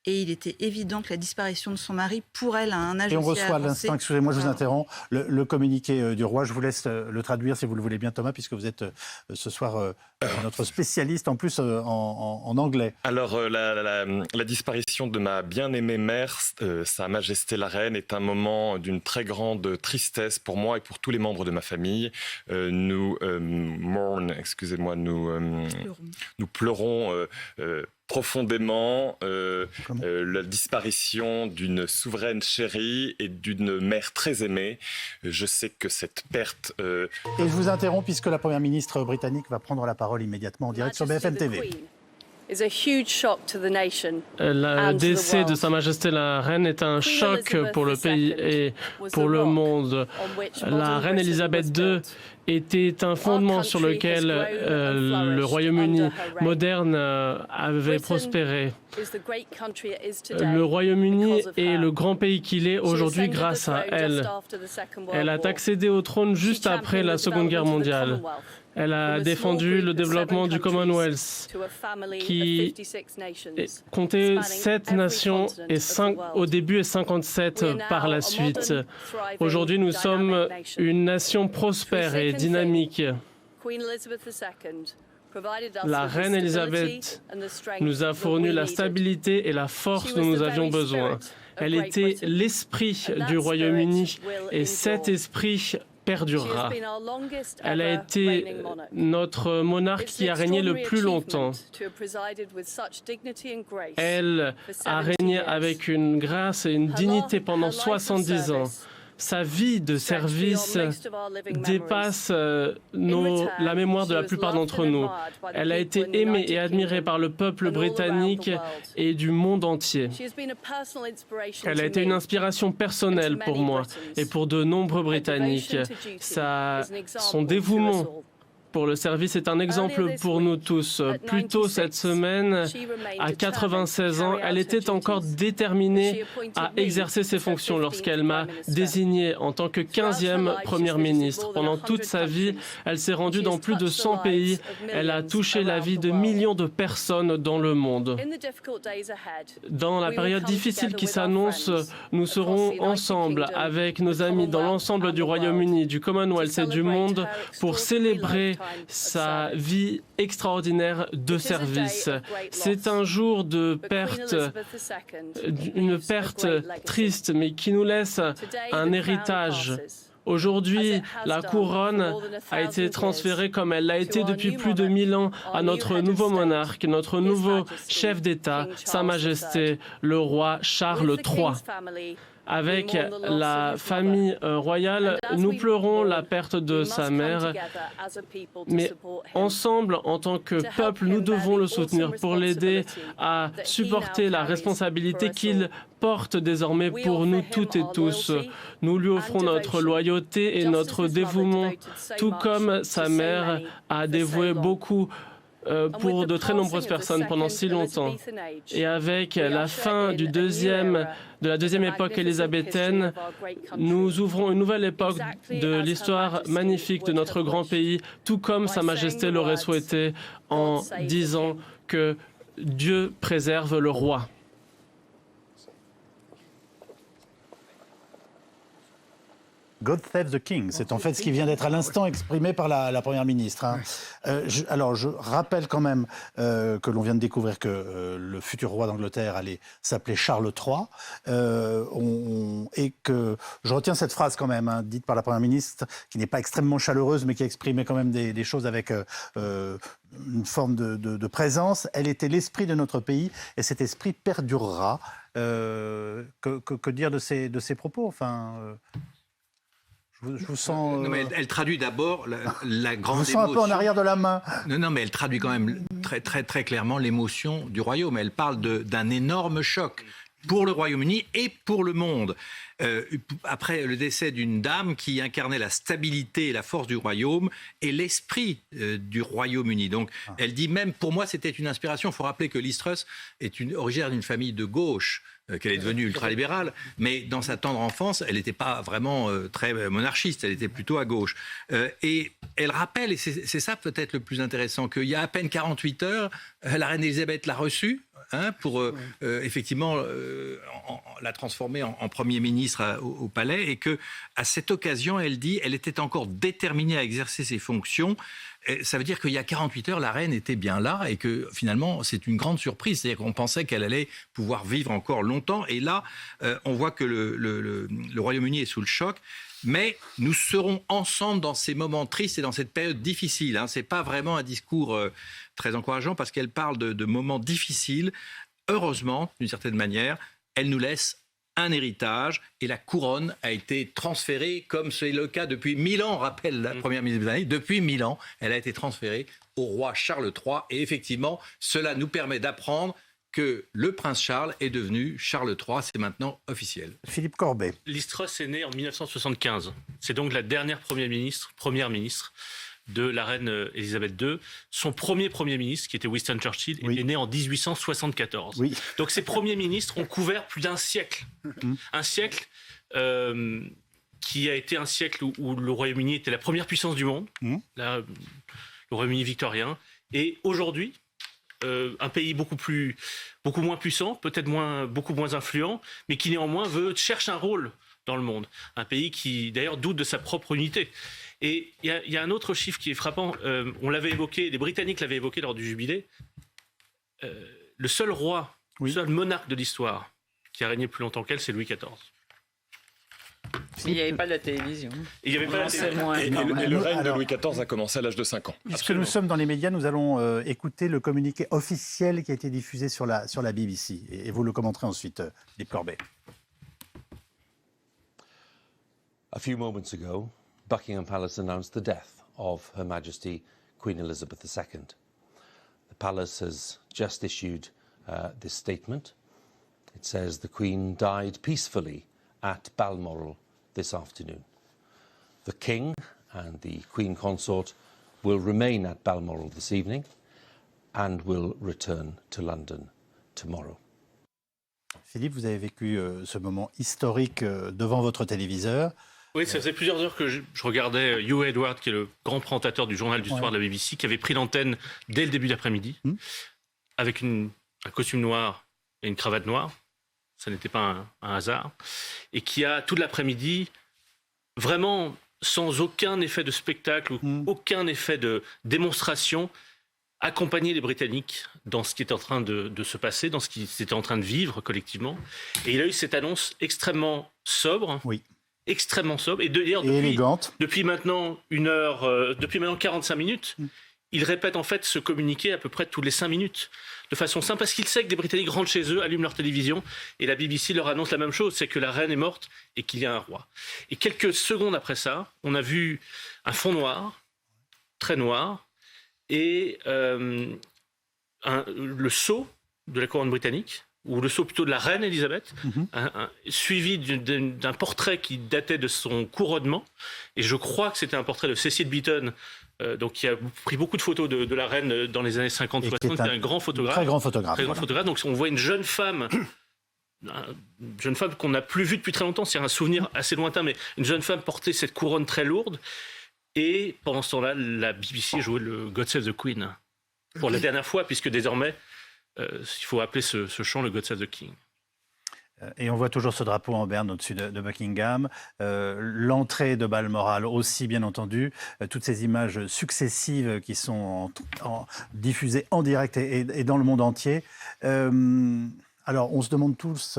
Et il était évident que la disparition de son mari, pour elle, à un âge Et on aussi reçoit à avancé, l'instant, excusez-moi, je vous interromps, le communiqué du roi. Je vous laisse le traduire si vous le voulez bien, Thomas, puisque vous êtes ce soir notre spécialiste, en plus en anglais. Alors, la disparition de ma bien-aimée mère, Sa Majesté la Reine, est un moment d'une très grande tristesse pour moi et pour tous les membres de ma famille. Nous pleurons profondément la disparition d'une souveraine chérie et d'une mère très aimée. Je sais que cette perte... Et je vous interromps puisque la Première ministre britannique va prendre la parole immédiatement en direct sur BFM TV. Le décès de Sa Majesté la Reine est un choc pour le pays et pour le monde. La Reine Elisabeth II était un fondement sur lequel le Royaume-Uni moderne avait prospéré. Le Royaume-Uni est le grand pays qu'il est aujourd'hui grâce à elle. Elle a accédé au trône juste après la Seconde Guerre mondiale. Elle a défendu le développement du Commonwealth, qui comptait 7 nations au début et 57 par la suite. Aujourd'hui, nous sommes une nation prospère et dynamique. La reine Elisabeth nous a fourni la stabilité et la force dont nous avions besoin. Elle était l'esprit du Royaume-Uni et cet esprit perdurera. Elle a été notre monarque qui a régné le plus longtemps. Elle a régné avec une grâce et une dignité pendant 70 ans. Sa vie de service dépasse la mémoire de la plupart d'entre nous. Elle a été aimée et admirée par le peuple britannique et du monde entier. Elle a été une inspiration personnelle pour moi et pour de nombreux Britanniques. Son dévouement pour le service est un exemple pour nous tous. Plus tôt cette semaine, à 96 ans, elle était encore déterminée à exercer ses fonctions lorsqu'elle m'a désigné en tant que 15e Première ministre. Pendant toute sa vie, elle s'est rendue dans plus de 100 pays. Elle a touché la vie de millions de personnes dans le monde. Dans la période difficile qui s'annonce, nous serons ensemble avec nos amis dans l'ensemble du Royaume-Uni, du Commonwealth et du monde pour célébrer sa vie extraordinaire de service. C'est un jour de perte, une perte triste, mais qui nous laisse un héritage. Aujourd'hui, la couronne a été transférée comme elle l'a été depuis plus de 1000 ans à notre nouveau monarque, notre nouveau chef d'État, Sa Majesté, le roi Charles III. Avec la famille royale, nous pleurons la perte de sa mère, mais ensemble, en tant que peuple, nous devons le soutenir pour l'aider à supporter la responsabilité qu'il porte désormais pour nous toutes et tous. Nous lui offrons notre loyauté et notre dévouement, tout comme sa mère a dévoué beaucoup pour de très nombreuses personnes pendant si longtemps. Et avec la fin de la deuxième époque élisabéthaine, nous ouvrons une nouvelle époque de l'histoire magnifique de notre grand pays, tout comme Sa Majesté l'aurait souhaité en disant que Dieu préserve le roi. God save the king, c'est en fait ce qui vient d'être à l'instant exprimé par la Première ministre. Hein. Alors, je rappelle quand même que l'on vient de découvrir que le futur roi d'Angleterre allait s'appeler Charles III, et que je retiens cette phrase quand même, hein, dite par la Première ministre, qui n'est pas extrêmement chaleureuse, mais qui exprimait quand même des choses avec une forme de présence. Elle était l'esprit de notre pays, et cet esprit perdurera. Que dire de ces propos, enfin... Je vous sens... Non, mais elle traduit d'abord la grande émotion. Je vous sens un peu en arrière de la main. Non, mais elle traduit quand même très, très, très clairement l'émotion du Royaume. Elle parle d'un énorme choc pour le Royaume-Uni et pour le monde. Après le décès d'une dame qui incarnait la stabilité et la force du Royaume et l'esprit du Royaume-Uni. Donc, elle dit même, pour moi, c'était une inspiration. Il faut rappeler que Liz Truss est originaire d'une famille de gauche, qu'elle est devenue ultralibérale, mais dans sa tendre enfance, elle n'était pas vraiment très monarchiste, elle était plutôt à gauche. Et elle rappelle, et c'est ça peut-être le plus intéressant, qu'il y a à peine 48 heures, la reine Elisabeth l'a reçue, hein, pour effectivement la transformer en Premier ministre au palais, et qu'à cette occasion, elle dit, elle était encore déterminée à exercer ses fonctions. Et ça veut dire qu'il y a 48 heures, la reine était bien là, et que finalement, c'est une grande surprise. C'est-à-dire qu'on pensait qu'elle allait pouvoir vivre encore longtemps, et là, on voit que le Royaume-Uni est sous le choc. Mais nous serons ensemble dans ces moments tristes et dans cette période difficile. Hein. Ce n'est pas vraiment un discours très encourageant, parce qu'elle parle de moments difficiles. Heureusement, d'une certaine manière, elle nous laisse un héritage, et la couronne a été transférée, comme c'est le cas depuis 1000 ans, rappelle la Première ministre britannique, depuis 1000 ans, elle a été transférée au roi Charles III, et effectivement, cela nous permet d'apprendre que le prince Charles est devenu Charles III, c'est maintenant officiel. Philippe Corbet. Liz Truss est née en 1975, c'est donc la dernière première ministre de la reine Elisabeth II. Son premier ministre, qui était Winston Churchill, est né en 1874. Oui. Donc ces premiers ministres ont couvert plus d'un siècle. Un siècle qui a été un siècle où le Royaume-Uni était la première puissance du monde, le Royaume-Uni victorien. Et aujourd'hui, un pays beaucoup moins puissant, peut-être beaucoup moins influent, mais qui néanmoins cherche un rôle dans le monde. Un pays qui d'ailleurs doute de sa propre unité. Et il y a un autre chiffre qui est frappant, on l'avait évoqué, les Britanniques l'avaient évoqué lors du jubilé, le seul roi, le seul monarque de l'histoire qui a régné plus longtemps qu'elle, c'est Louis XIV. Il n'y avait pas de la télévision. Et le règne de Louis XIV a commencé à l'âge de 5 ans. Puisque nous sommes dans les médias, nous allons écouter le communiqué officiel qui a été diffusé sur la BBC. Et vous le commenterez ensuite, Philippe Corbet. A few moments ago, Buckingham Palace announced the death of Her Majesty Queen Elizabeth II. The palace has just issued this statement. It says the Queen died peacefully at Balmoral this afternoon. The King and the Queen Consort will remain at Balmoral this evening and will return to London tomorrow. Philippe, vous avez vécu ce moment historique devant votre téléviseur. Oui, ça faisait plusieurs heures que je regardais Hugh Edwards, qui est le grand présentateur du journal du soir de la BBC, qui avait pris l'antenne dès le début d'après-midi, avec un costume noir et une cravate noire. Ça n'était pas un hasard. Et qui a, toute l'après-midi, vraiment, sans aucun effet de spectacle ou aucun effet de démonstration, accompagné les Britanniques dans ce qui était en train de se passer, dans ce qu'ils étaient en train de vivre collectivement. Et il a eu cette annonce extrêmement sobre. Oui. Extrêmement sobre et élégante. Depuis maintenant 45 minutes, il répète en fait ce communiqué à peu près tous les 5 minutes, de façon simple, parce qu'il sait que les Britanniques rentrent chez eux, allument leur télévision, et la BBC leur annonce la même chose, c'est que la reine est morte et qu'il y a un roi. Et quelques secondes après ça, on a vu un fond noir, très noir, et le sceau de la couronne britannique, ou le sceau plutôt de la reine Elisabeth, suivi d'un portrait qui datait de son couronnement. Et je crois que c'était un portrait de Cecil Beaton, donc qui a pris beaucoup de photos de la reine dans les années 50-60, qui est un grand photographe. Très grand photographe. Très grand photographe. Donc on voit une jeune femme qu'on n'a plus vue depuis très longtemps, c'est un souvenir assez lointain, mais une jeune femme portait cette couronne très lourde. Et pendant ce temps-là, la BBC jouait le God Save the Queen, pour la dernière fois, puisque désormais, il faut appeler ce chant le God Save the King. Et on voit toujours ce drapeau en berne au-dessus de Buckingham. L'entrée de Balmoral aussi, bien entendu. Toutes ces images successives qui sont diffusées en direct et dans le monde entier. Alors, on se demande tous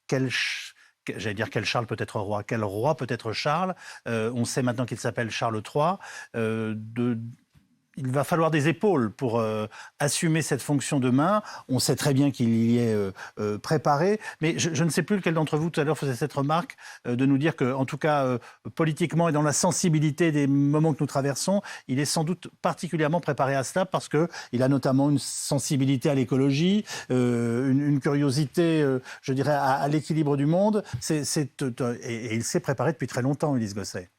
quel Charles peut être roi, quel roi peut être Charles. On sait maintenant qu'il s'appelle Charles III. Il va falloir des épaules pour assumer cette fonction demain. On sait très bien qu'il y est préparé, mais je ne sais plus lequel d'entre vous tout à l'heure faisait cette remarque de nous dire qu'en tout cas, politiquement et dans la sensibilité des moments que nous traversons, il est sans doute particulièrement préparé à cela parce qu'il a notamment une sensibilité à l'écologie, une curiosité, je dirais, à l'équilibre du monde. Et il s'est préparé depuis très longtemps, Ulysse Gosset.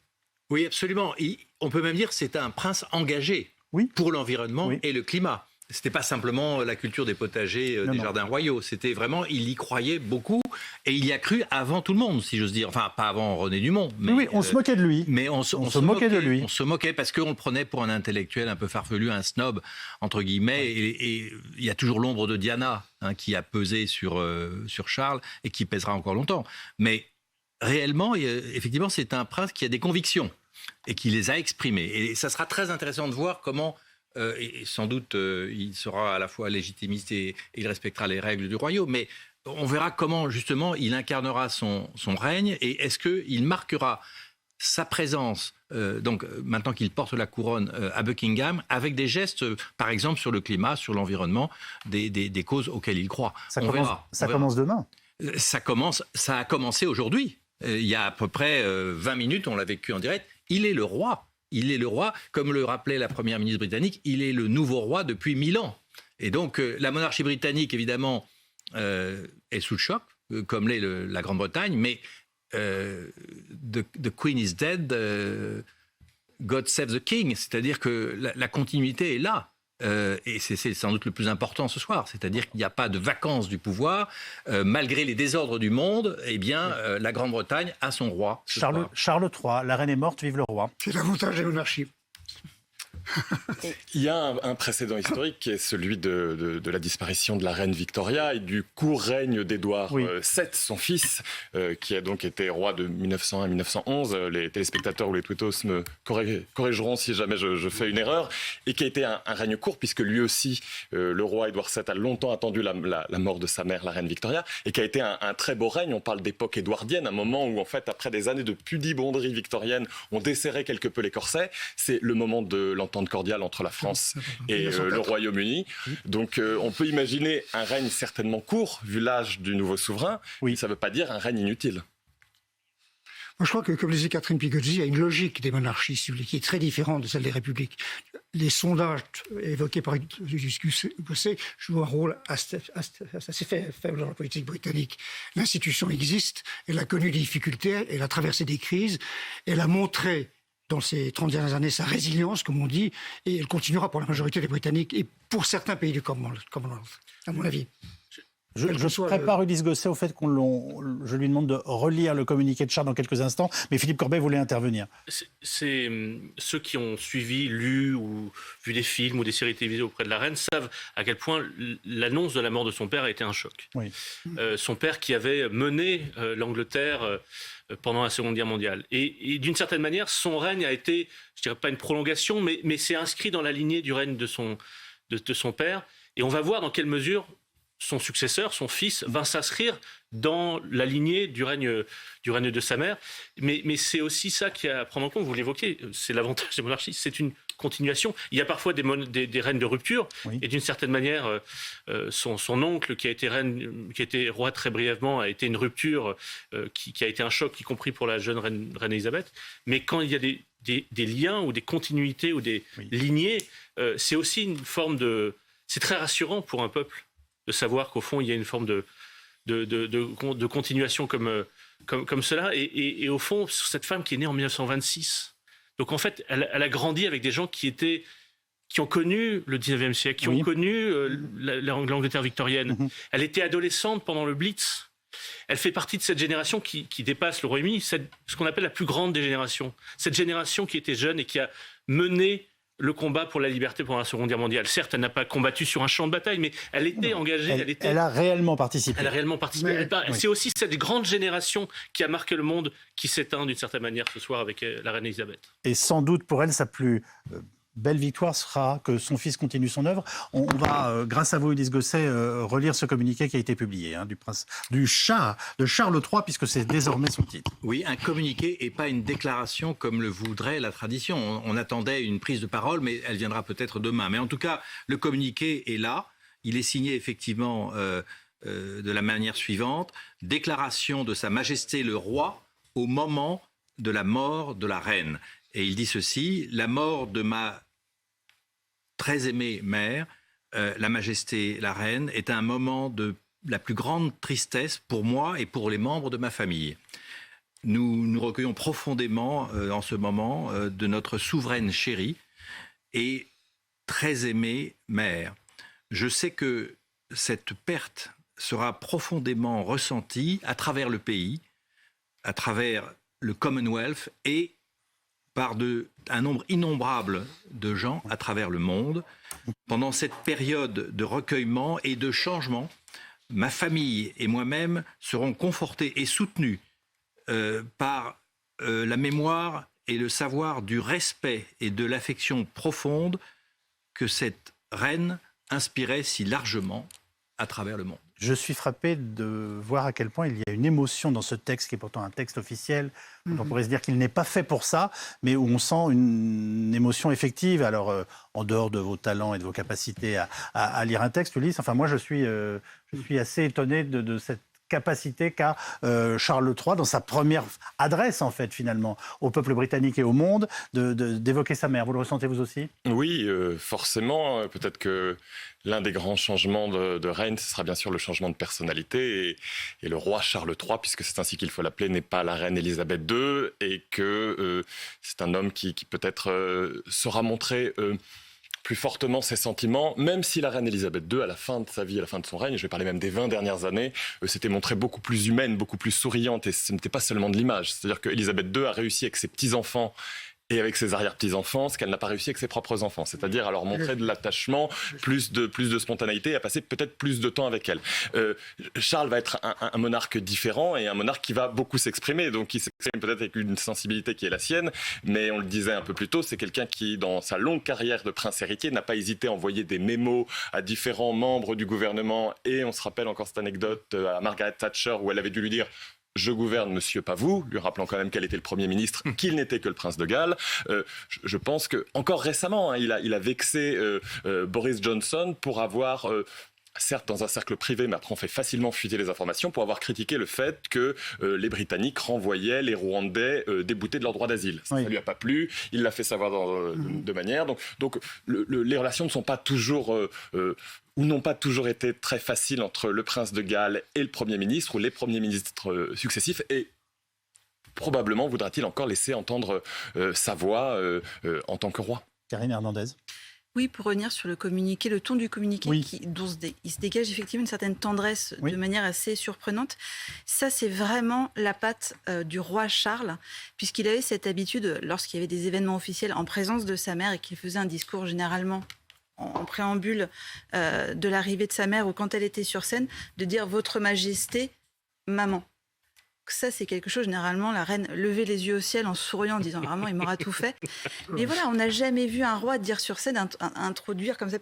Oui, absolument. On peut même dire que c'est un prince engagé pour l'environnement et le climat. Ce n'était pas simplement la culture des potagers, des jardins royaux. C'était vraiment, il y croyait beaucoup et il y a cru avant tout le monde, si j'ose dire. Enfin, pas avant René Dumont. Mais, oui, on se moquait de lui. Mais on se moquait de lui. On se moquait parce qu'on le prenait pour un intellectuel un peu farfelu, un snob, entre guillemets. Et il y a toujours l'ombre de Diana qui a pesé sur Charles et qui pèsera encore longtemps. Mais réellement, effectivement, c'est un prince qui a des convictions et qui les a exprimées. Et ça sera très intéressant de voir comment, et sans doute il sera à la fois légitimiste et il respectera les règles du royaume, mais on verra comment justement il incarnera son règne et est-ce qu'il marquera sa présence, donc maintenant qu'il porte la couronne à Buckingham, avec des gestes, par exemple sur le climat, sur l'environnement, des causes auxquelles il croit. Ça commence demain. Ça a commencé aujourd'hui. Il y a à peu près 20 minutes, on l'a vécu en direct. Il est le roi. Il est le roi. Comme le rappelait la première ministre britannique, il est le nouveau roi depuis 1000 ans. Et donc, la monarchie britannique, évidemment, est sous le choc, comme l'est la Grande-Bretagne. Mais the Queen is dead, God save the King. C'est-à-dire que la continuité est là. Et c'est sans doute le plus important ce soir, c'est-à-dire qu'il n'y a pas de vacances du pouvoir, malgré les désordres du monde, eh bien, la Grande-Bretagne a son roi. Charles III, la reine est morte, vive le roi. C'est l'avantage des monarchies. Il y a un précédent historique qui est celui de la disparition de la reine Victoria et du court règne d'Édouard VII, son fils, qui a donc été roi de 1901 à 1911. Les téléspectateurs ou les twittos me corrigeront si jamais je fais une erreur. Et qui a été un règne court, puisque lui aussi, le roi Édouard VII, a longtemps attendu la mort de sa mère, la reine Victoria, et qui a été un très beau règne. On parle d'époque édouardienne, un moment où, en fait, après des années de pudibonderie victorienne, on desserrait quelque peu les corsets. C'est le moment de l'entente cordiale entre la France et le Royaume-Uni. Donc on peut imaginer un règne certainement court, vu l'âge du nouveau souverain. Oui. Ça ne veut pas dire un règne inutile. Moi, je crois que, comme le disait Catherine Pigozzi, il y a une logique des monarchies, si vous voulez, qui est très différente de celle des républiques. Les sondages évoqués par Gosset jouent un rôle assez faible dans la politique britannique. L'institution existe, elle a connu des difficultés, elle a traversé des crises, elle a montré dans ces 30 dernières années sa résilience, comme on dit, et elle continuera pour la majorité des Britanniques et pour certains pays du Commonwealth, à mon avis. Je prépare Ulysse Gosset au fait je lui demande de relire le communiqué de Charles dans quelques instants, mais Philippe Corbet voulait intervenir. C'est ceux qui ont suivi, lu ou vu des films ou des séries télévisées auprès de la reine savent à quel point l'annonce de la mort de son père a été un choc. Oui. Son père qui avait mené l'Angleterre pendant la Seconde Guerre mondiale. Et d'une certaine manière, son règne a été, je dirais pas une prolongation, mais c'est inscrit dans la lignée du règne de son père. Et on va voir dans quelle mesure son successeur, son fils, va s'inscrire dans la lignée du règne de sa mère. Mais c'est aussi ça qu'il y a à prendre en compte, vous l'évoquez, c'est l'avantage des monarchies, c'est une continuation. Il y a parfois des règnes de rupture, et d'une certaine manière, son oncle, qui a été roi très brièvement, a été une rupture qui a été un choc, y compris pour la jeune reine Elisabeth. Mais quand il y a des liens ou des continuités ou des lignées, c'est aussi une forme de... C'est très rassurant pour un peuple de savoir qu'au fond, il y a une forme de continuation comme cela. Et au fond, cette femme qui est née en 1926, donc en fait, elle a grandi avec des gens qui ont connu le 19e siècle, qui ont connu l'Angleterre victorienne. Elle était adolescente pendant le Blitz. Elle fait partie de cette génération qui dépasse le Royaume-Uni, ce qu'on appelle la plus grande des générations. Cette génération qui était jeune et qui a mené le combat pour la liberté pendant la Seconde Guerre mondiale. Certes, elle n'a pas combattu sur un champ de bataille, mais elle était engagée. Elle a réellement participé. Elle a réellement participé. C'est aussi cette grande génération qui a marqué le monde qui s'éteint d'une certaine manière ce soir avec la reine Elisabeth. Et sans doute pour elle, sa plus belle victoire sera que son fils continue son œuvre. On va, grâce à vous, Ulysse Gosset, relire ce communiqué qui a été publié de Charles III, puisque c'est désormais son titre. Oui, un communiqué et pas une déclaration comme le voudrait la tradition. On attendait une prise de parole, mais elle viendra peut-être demain. Mais en tout cas, le communiqué est là. Il est signé effectivement de la manière suivante. Déclaration de Sa Majesté le Roi au moment de la mort de la reine. Et il dit ceci: la mort de ma très aimée mère, la Majesté la reine, est un moment de la plus grande tristesse pour moi et pour les membres de ma famille. Nous nous recueillons profondément en ce moment de notre souveraine chérie et très aimée mère. Je sais que cette perte sera profondément ressentie à travers le pays, à travers le Commonwealth et par un nombre innombrable de gens à travers le monde. Pendant cette période de recueillement et de changement, ma famille et moi-même serons confortés et soutenus par la mémoire et le savoir du respect et de l'affection profonde que cette reine inspirait si largement à travers le monde. Je suis frappé de voir à quel point il y a une émotion dans ce texte, qui est pourtant un texte officiel. On pourrait se dire qu'il n'est pas fait pour ça, mais où on sent une émotion effective. Alors, en dehors de vos talents et de vos capacités à lire un texte, Ulysse, enfin, moi, je suis assez étonné de cette capacité qu'a Charles III dans sa première adresse, en fait, finalement, au peuple britannique et au monde, d'évoquer sa mère. Vous le ressentez, vous aussi ? Oui, forcément. Peut-être que l'un des grands changements de règne, ce sera bien sûr le changement de personnalité. Et le roi Charles III, puisque c'est ainsi qu'il faut l'appeler, n'est pas la reine Elisabeth II, et que c'est un homme qui peut-être saura montrer plus fortement ses sentiments, même si la reine Elisabeth II, à la fin de sa vie, à la fin de son règne, je vais parler même des 20 dernières années, s'était montrée beaucoup plus humaine, beaucoup plus souriante, et ce n'était pas seulement de l'image. C'est-à-dire que Elisabeth II a réussi avec ses petits-enfants et avec ses arrière-petits-enfants, ce qu'elle n'a pas réussi avec ses propres enfants. C'est-à-dire à leur montrer de l'attachement, plus de spontanéité, et à passer peut-être plus de temps avec elle. Charles va être un monarque différent, et un monarque qui va beaucoup s'exprimer, donc qui s'exprime peut-être avec une sensibilité qui est la sienne, mais on le disait un peu plus tôt, c'est quelqu'un qui, dans sa longue carrière de prince héritier, n'a pas hésité à envoyer des mémos à différents membres du gouvernement, et on se rappelle encore cette anecdote à Margaret Thatcher, où elle avait dû lui dire: je gouverne, monsieur, pas vous, lui rappelant quand même qu'elle était le Premier ministre, qu'il n'était que le prince de Galles. Je pense que, encore récemment, il a vexé Boris Johnson pour avoir... certes dans un cercle privé, mais après on fait facilement fuiter les informations, pour avoir critiqué le fait que les Britanniques renvoyaient les Rwandais déboutés de leur droit d'asile. Ça ne lui a pas plu, il l'a fait savoir de manière. Donc les relations ne sont pas toujours... ou n'ont pas toujours été très faciles entre le prince de Galles et le Premier ministre, ou les premiers ministres successifs, et probablement voudra-t-il encore laisser entendre sa voix en tant que roi. Karine Hernandez. Oui, pour revenir sur le communiqué, le ton du communiqué, dont il se dégage effectivement une certaine tendresse de manière assez surprenante. Ça, c'est vraiment la patte du roi Charles, puisqu'il avait cette habitude, lorsqu'il y avait des événements officiels en présence de sa mère et qu'il faisait un discours généralement en préambule de l'arrivée de sa mère ou quand elle était sur scène, de dire « Votre Majesté, maman ». Ça, c'est quelque chose, généralement, la reine levait les yeux au ciel en souriant, en disant vraiment, il m'aura tout fait. Mais voilà, on n'a jamais vu un roi dire sur scène, introduire comme ça,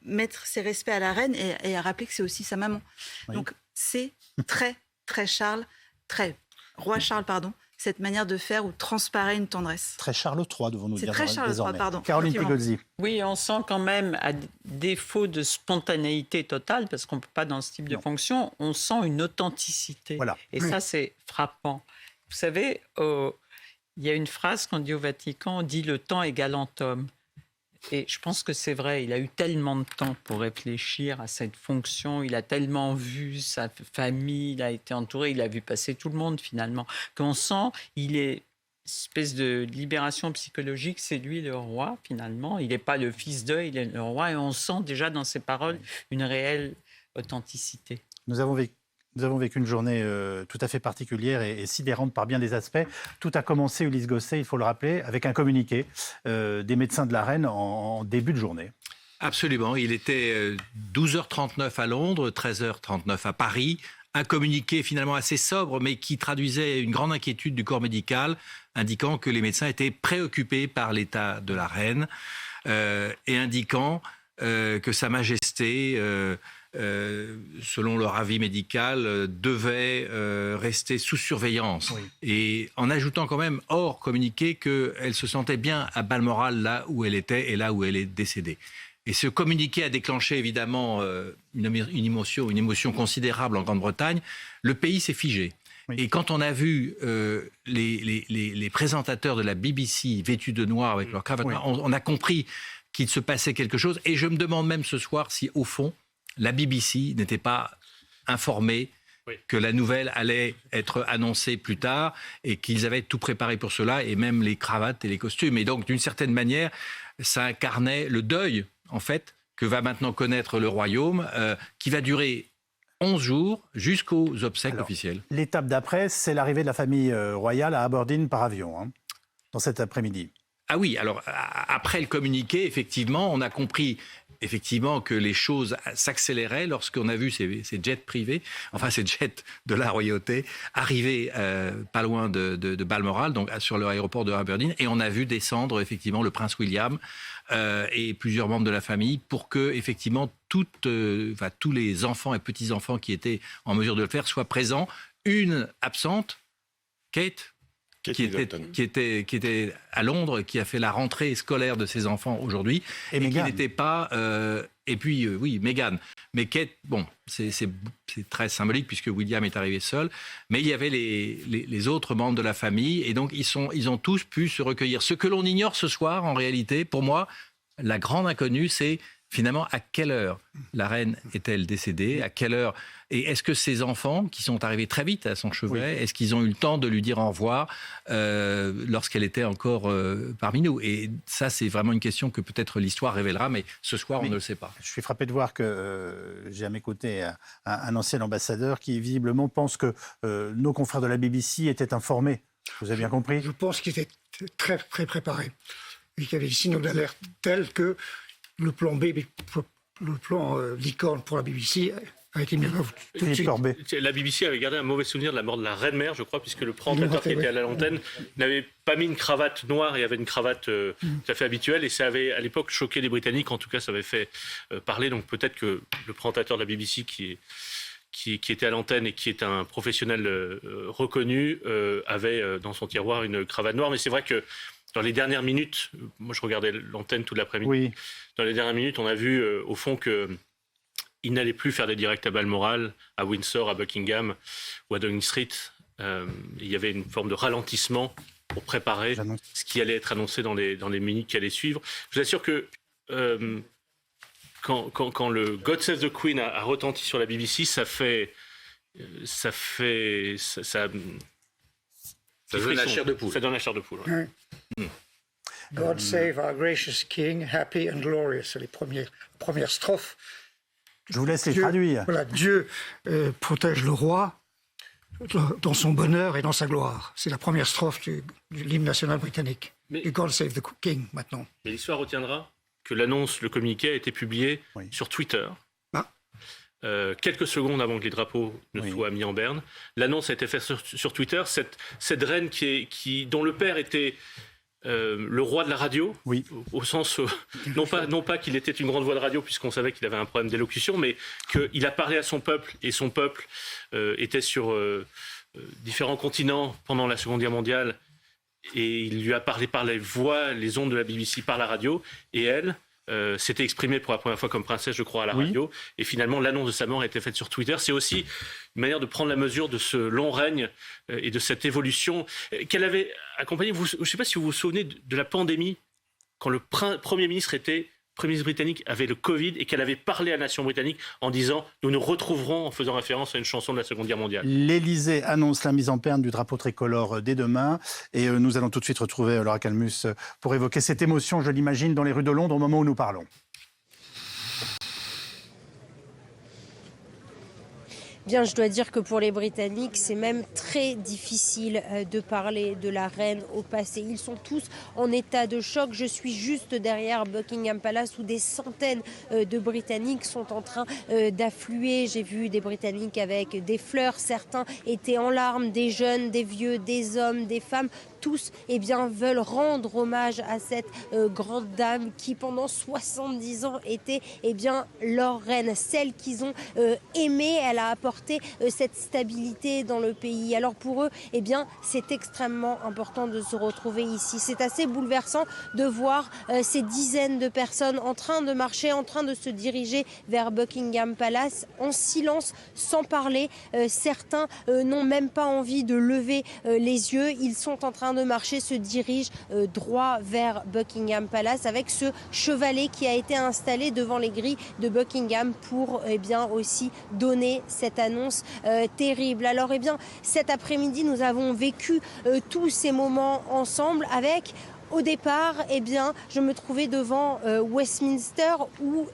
mettre ses respects à la reine et à rappeler que c'est aussi sa maman. Oui. Donc, c'est très, très roi Charles, cette manière de faire où transparaît une tendresse. Très Charles III, devons-nous dire désormais. C'est très Charles III, pardon. Caroline Pigozzi. Oui, on sent quand même, à défaut de spontanéité totale, parce qu'on ne peut pas dans ce type de fonction, on sent une authenticité. Voilà. Et ça, c'est frappant. Vous savez, il y a une phrase qu'on dit au Vatican, on dit « le temps est galant homme ». Et je pense que c'est vrai, il a eu tellement de temps pour réfléchir à cette fonction, il a tellement vu sa famille, il a été entouré, il a vu passer tout le monde finalement, qu'on sent, il est une espèce de libération psychologique, c'est lui le roi finalement, il n'est pas le fils d'eux, il est le roi, et on sent déjà dans ses paroles une réelle authenticité. Nous avons Nous avons vécu une journée tout à fait particulière et sidérante par bien des aspects. Tout a commencé, Ulysse Gosset, il faut le rappeler, avec un communiqué des médecins de la Reine en début de journée. Absolument. Il était 12h39 à Londres, 13h39 à Paris. Un communiqué finalement assez sobre, mais qui traduisait une grande inquiétude du corps médical, indiquant que les médecins étaient préoccupés par l'état de la Reine et indiquant que Sa Majesté... selon leur avis médical, devait rester sous surveillance. Oui. Et en ajoutant quand même hors communiqué qu'elle se sentait bien à Balmoral, là où elle était et là où elle est décédée. Et ce communiqué a déclenché évidemment une émotion considérable en Grande-Bretagne. Le pays s'est figé. Oui. Et quand on a vu les présentateurs de la BBC vêtus de noir avec leur cravate, oui. on a compris qu'il se passait quelque chose. Et je me demande même ce soir si, au fond, la BBC n'était pas informée que la nouvelle allait être annoncée plus tard et qu'ils avaient tout préparé pour cela, et même les cravates et les costumes. Et donc, d'une certaine manière, ça incarnait le deuil, en fait, que va maintenant connaître le royaume, qui va durer 11 jours jusqu'aux obsèques officielles. L'étape d'après, c'est l'arrivée de la famille royale à Aberdeen par avion, dans cet après-midi. Ah oui, alors après le communiqué, effectivement, on a compris effectivement que les choses s'accéléraient lorsqu'on a vu ces jets privés, enfin ces jets de la royauté, arriver pas loin de Balmoral, donc sur l'aéroport de Aberdeen, et on a vu descendre effectivement le prince William et plusieurs membres de la famille pour que effectivement tous les enfants et petits-enfants qui étaient en mesure de le faire soient présents. Une absente, Kate, qui était à Londres, qui a fait la rentrée scolaire de ses enfants aujourd'hui, et qui n'était pas... et puis, oui, Meghan. Mais Kate, bon, c'est très symbolique, puisque William est arrivé seul, mais il y avait les autres membres de la famille, et donc ils ont tous pu se recueillir. Ce que l'on ignore ce soir, en réalité, pour moi, la grande inconnue, c'est finalement à quelle heure la reine est-elle décédée, à quelle heure... Et est-ce que ces enfants, qui sont arrivés très vite à son chevet, est-ce qu'ils ont eu le temps de lui dire au revoir lorsqu'elle était encore parmi nous? Et ça, c'est vraiment une question que peut-être l'histoire révélera, mais ce soir, on ne le sait pas. Je suis frappé de voir que j'ai à mes côtés un ancien ambassadeur qui, visiblement, pense que nos confrères de la BBC étaient informés. Vous avez bien compris? Je pense qu'ils étaient très, très préparés. Il y avait des signaux d'alerte tels que le plan B, le plan licorne pour la BBC... a été mis tout de suite. La BBC avait gardé un mauvais souvenir de la mort de la reine-mère, je crois, puisque le présentateur qui était à l'antenne n'avait pas mis une cravate noire et avait une cravate tout à fait habituelle. Et ça avait, à l'époque, choqué les Britanniques. En tout cas, ça avait fait parler. Donc peut-être que le présentateur de la BBC qui était à l'antenne et qui est un professionnel reconnu avait dans son tiroir une cravate noire. Mais c'est vrai que dans les dernières minutes, moi je regardais l'antenne toute l'après-midi, dans les dernières minutes, on a vu au fond que il n'allait plus faire des directs à Balmoral, à Windsor, à Buckingham ou à Downing Street. Il y avait une forme de ralentissement pour préparer ce qui allait être annoncé dans les minutes qui allaient suivre. Je vous assure que quand le God Save the Queen a retenti sur la BBC, ça donne la chair de poule. Ça donne la chair de poule. Ouais. God save our gracious King, happy and glorious. C'est les premières strophes. Je vous laisse les traduire. Voilà, Dieu protège le roi dans son bonheur et dans sa gloire. C'est la première strophe de l'hymne national britannique. Et God Save the King, maintenant. Mais l'histoire retiendra que le communiqué a été publié sur Twitter. Quelques secondes avant que les drapeaux ne soient mis en berne. L'annonce a été faite sur Twitter. Cette reine dont le père était... le roi de la radio, au sens non pas qu'il était une grande voix de radio puisqu'on savait qu'il avait un problème d'élocution, mais qu'il a parlé à son peuple et son peuple était sur différents continents pendant la Seconde Guerre mondiale et il lui a parlé par les ondes de la BBC, par la radio, et elle s'était exprimée pour la première fois comme princesse, je crois, à la radio, et finalement l'annonce de sa mort a été faite sur Twitter. C'est aussi une manière de prendre la mesure de ce long règne et de cette évolution qu'elle avait accompagnée. Je ne sais pas si vous vous souvenez de la pandémie, quand le Premier ministre britannique avait le Covid et qu'elle avait parlé à la nation britannique en disant « Nous nous retrouverons » en faisant référence à une chanson de la Seconde Guerre mondiale. L'Élysée annonce la mise en berne du drapeau tricolore dès demain et nous allons tout de suite retrouver Laura Calmus pour évoquer cette émotion, je l'imagine, dans les rues de Londres au moment où nous parlons. bien, je dois dire que pour les Britanniques, c'est même très difficile de parler de la reine au passé. Ils sont tous en état de choc. Je suis juste derrière Buckingham Palace où des centaines de Britanniques sont en train d'affluer. J'ai vu des Britanniques avec des fleurs. Certains étaient en larmes, des jeunes, des vieux, des hommes, des femmes. Tous veulent rendre hommage à cette grande dame qui pendant 70 ans était leur reine, celle qu'ils ont aimée. Elle a apporté cette stabilité dans le pays. Alors pour eux, c'est extrêmement important de se retrouver ici. C'est assez bouleversant de voir ces dizaines de personnes en train de marcher, en train de se diriger vers Buckingham Palace en silence, sans parler. Certains n'ont même pas envie de lever les yeux. Ils sont en train de marcher, se dirigent droit vers Buckingham Palace avec ce chevalet qui a été installé devant les grilles de Buckingham pour aussi donner cette annonce terrible. Alors cet après-midi, nous avons vécu tous ces moments ensemble avec... Au départ, je me trouvais devant Westminster où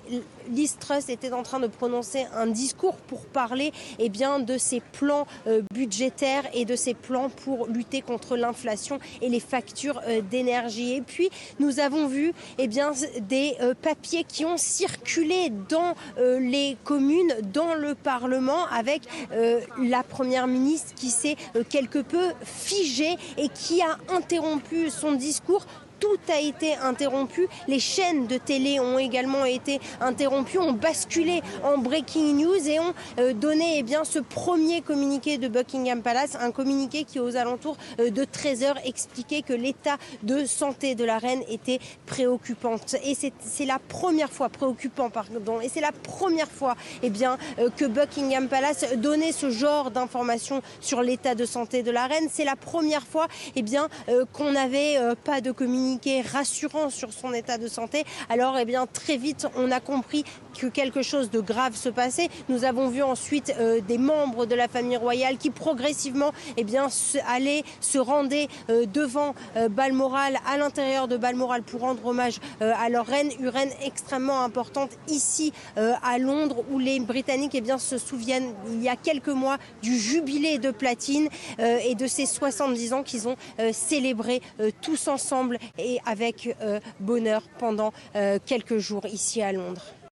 Liz Truss était en train de prononcer un discours pour parler de ses plans budgétaires et de ses plans pour lutter contre l'inflation et les factures d'énergie. Et puis, nous avons vu des papiers qui ont circulé dans les communes, dans le Parlement, avec la Première ministre qui s'est quelque peu figée et qui a interrompu son discours. Tout a été interrompu. Les chaînes de télé ont également été interrompues, ont basculé en breaking news et ont donné ce premier communiqué de Buckingham Palace, un communiqué qui aux alentours de 13h expliquait que l'état de santé de la reine était préoccupant. Et c'est la première fois, et c'est la première fois que Buckingham Palace donnait ce genre d'informations sur l'état de santé de la reine. C'est la première fois qu'on n'avait pas de communiqué rassurant sur son état de santé. Alors très vite on a compris que quelque chose de grave se passait. Nous avons vu ensuite des membres de la famille royale qui progressivement se rendaient devant Balmoral, à l'intérieur de Balmoral pour rendre hommage à leur reine, une reine extrêmement importante ici à Londres où les Britanniques se souviennent il y a quelques mois du jubilé de platine et de ces 70 ans qu'ils ont célébré tous ensemble et avec bonheur pendant quelques jours ici à Londres.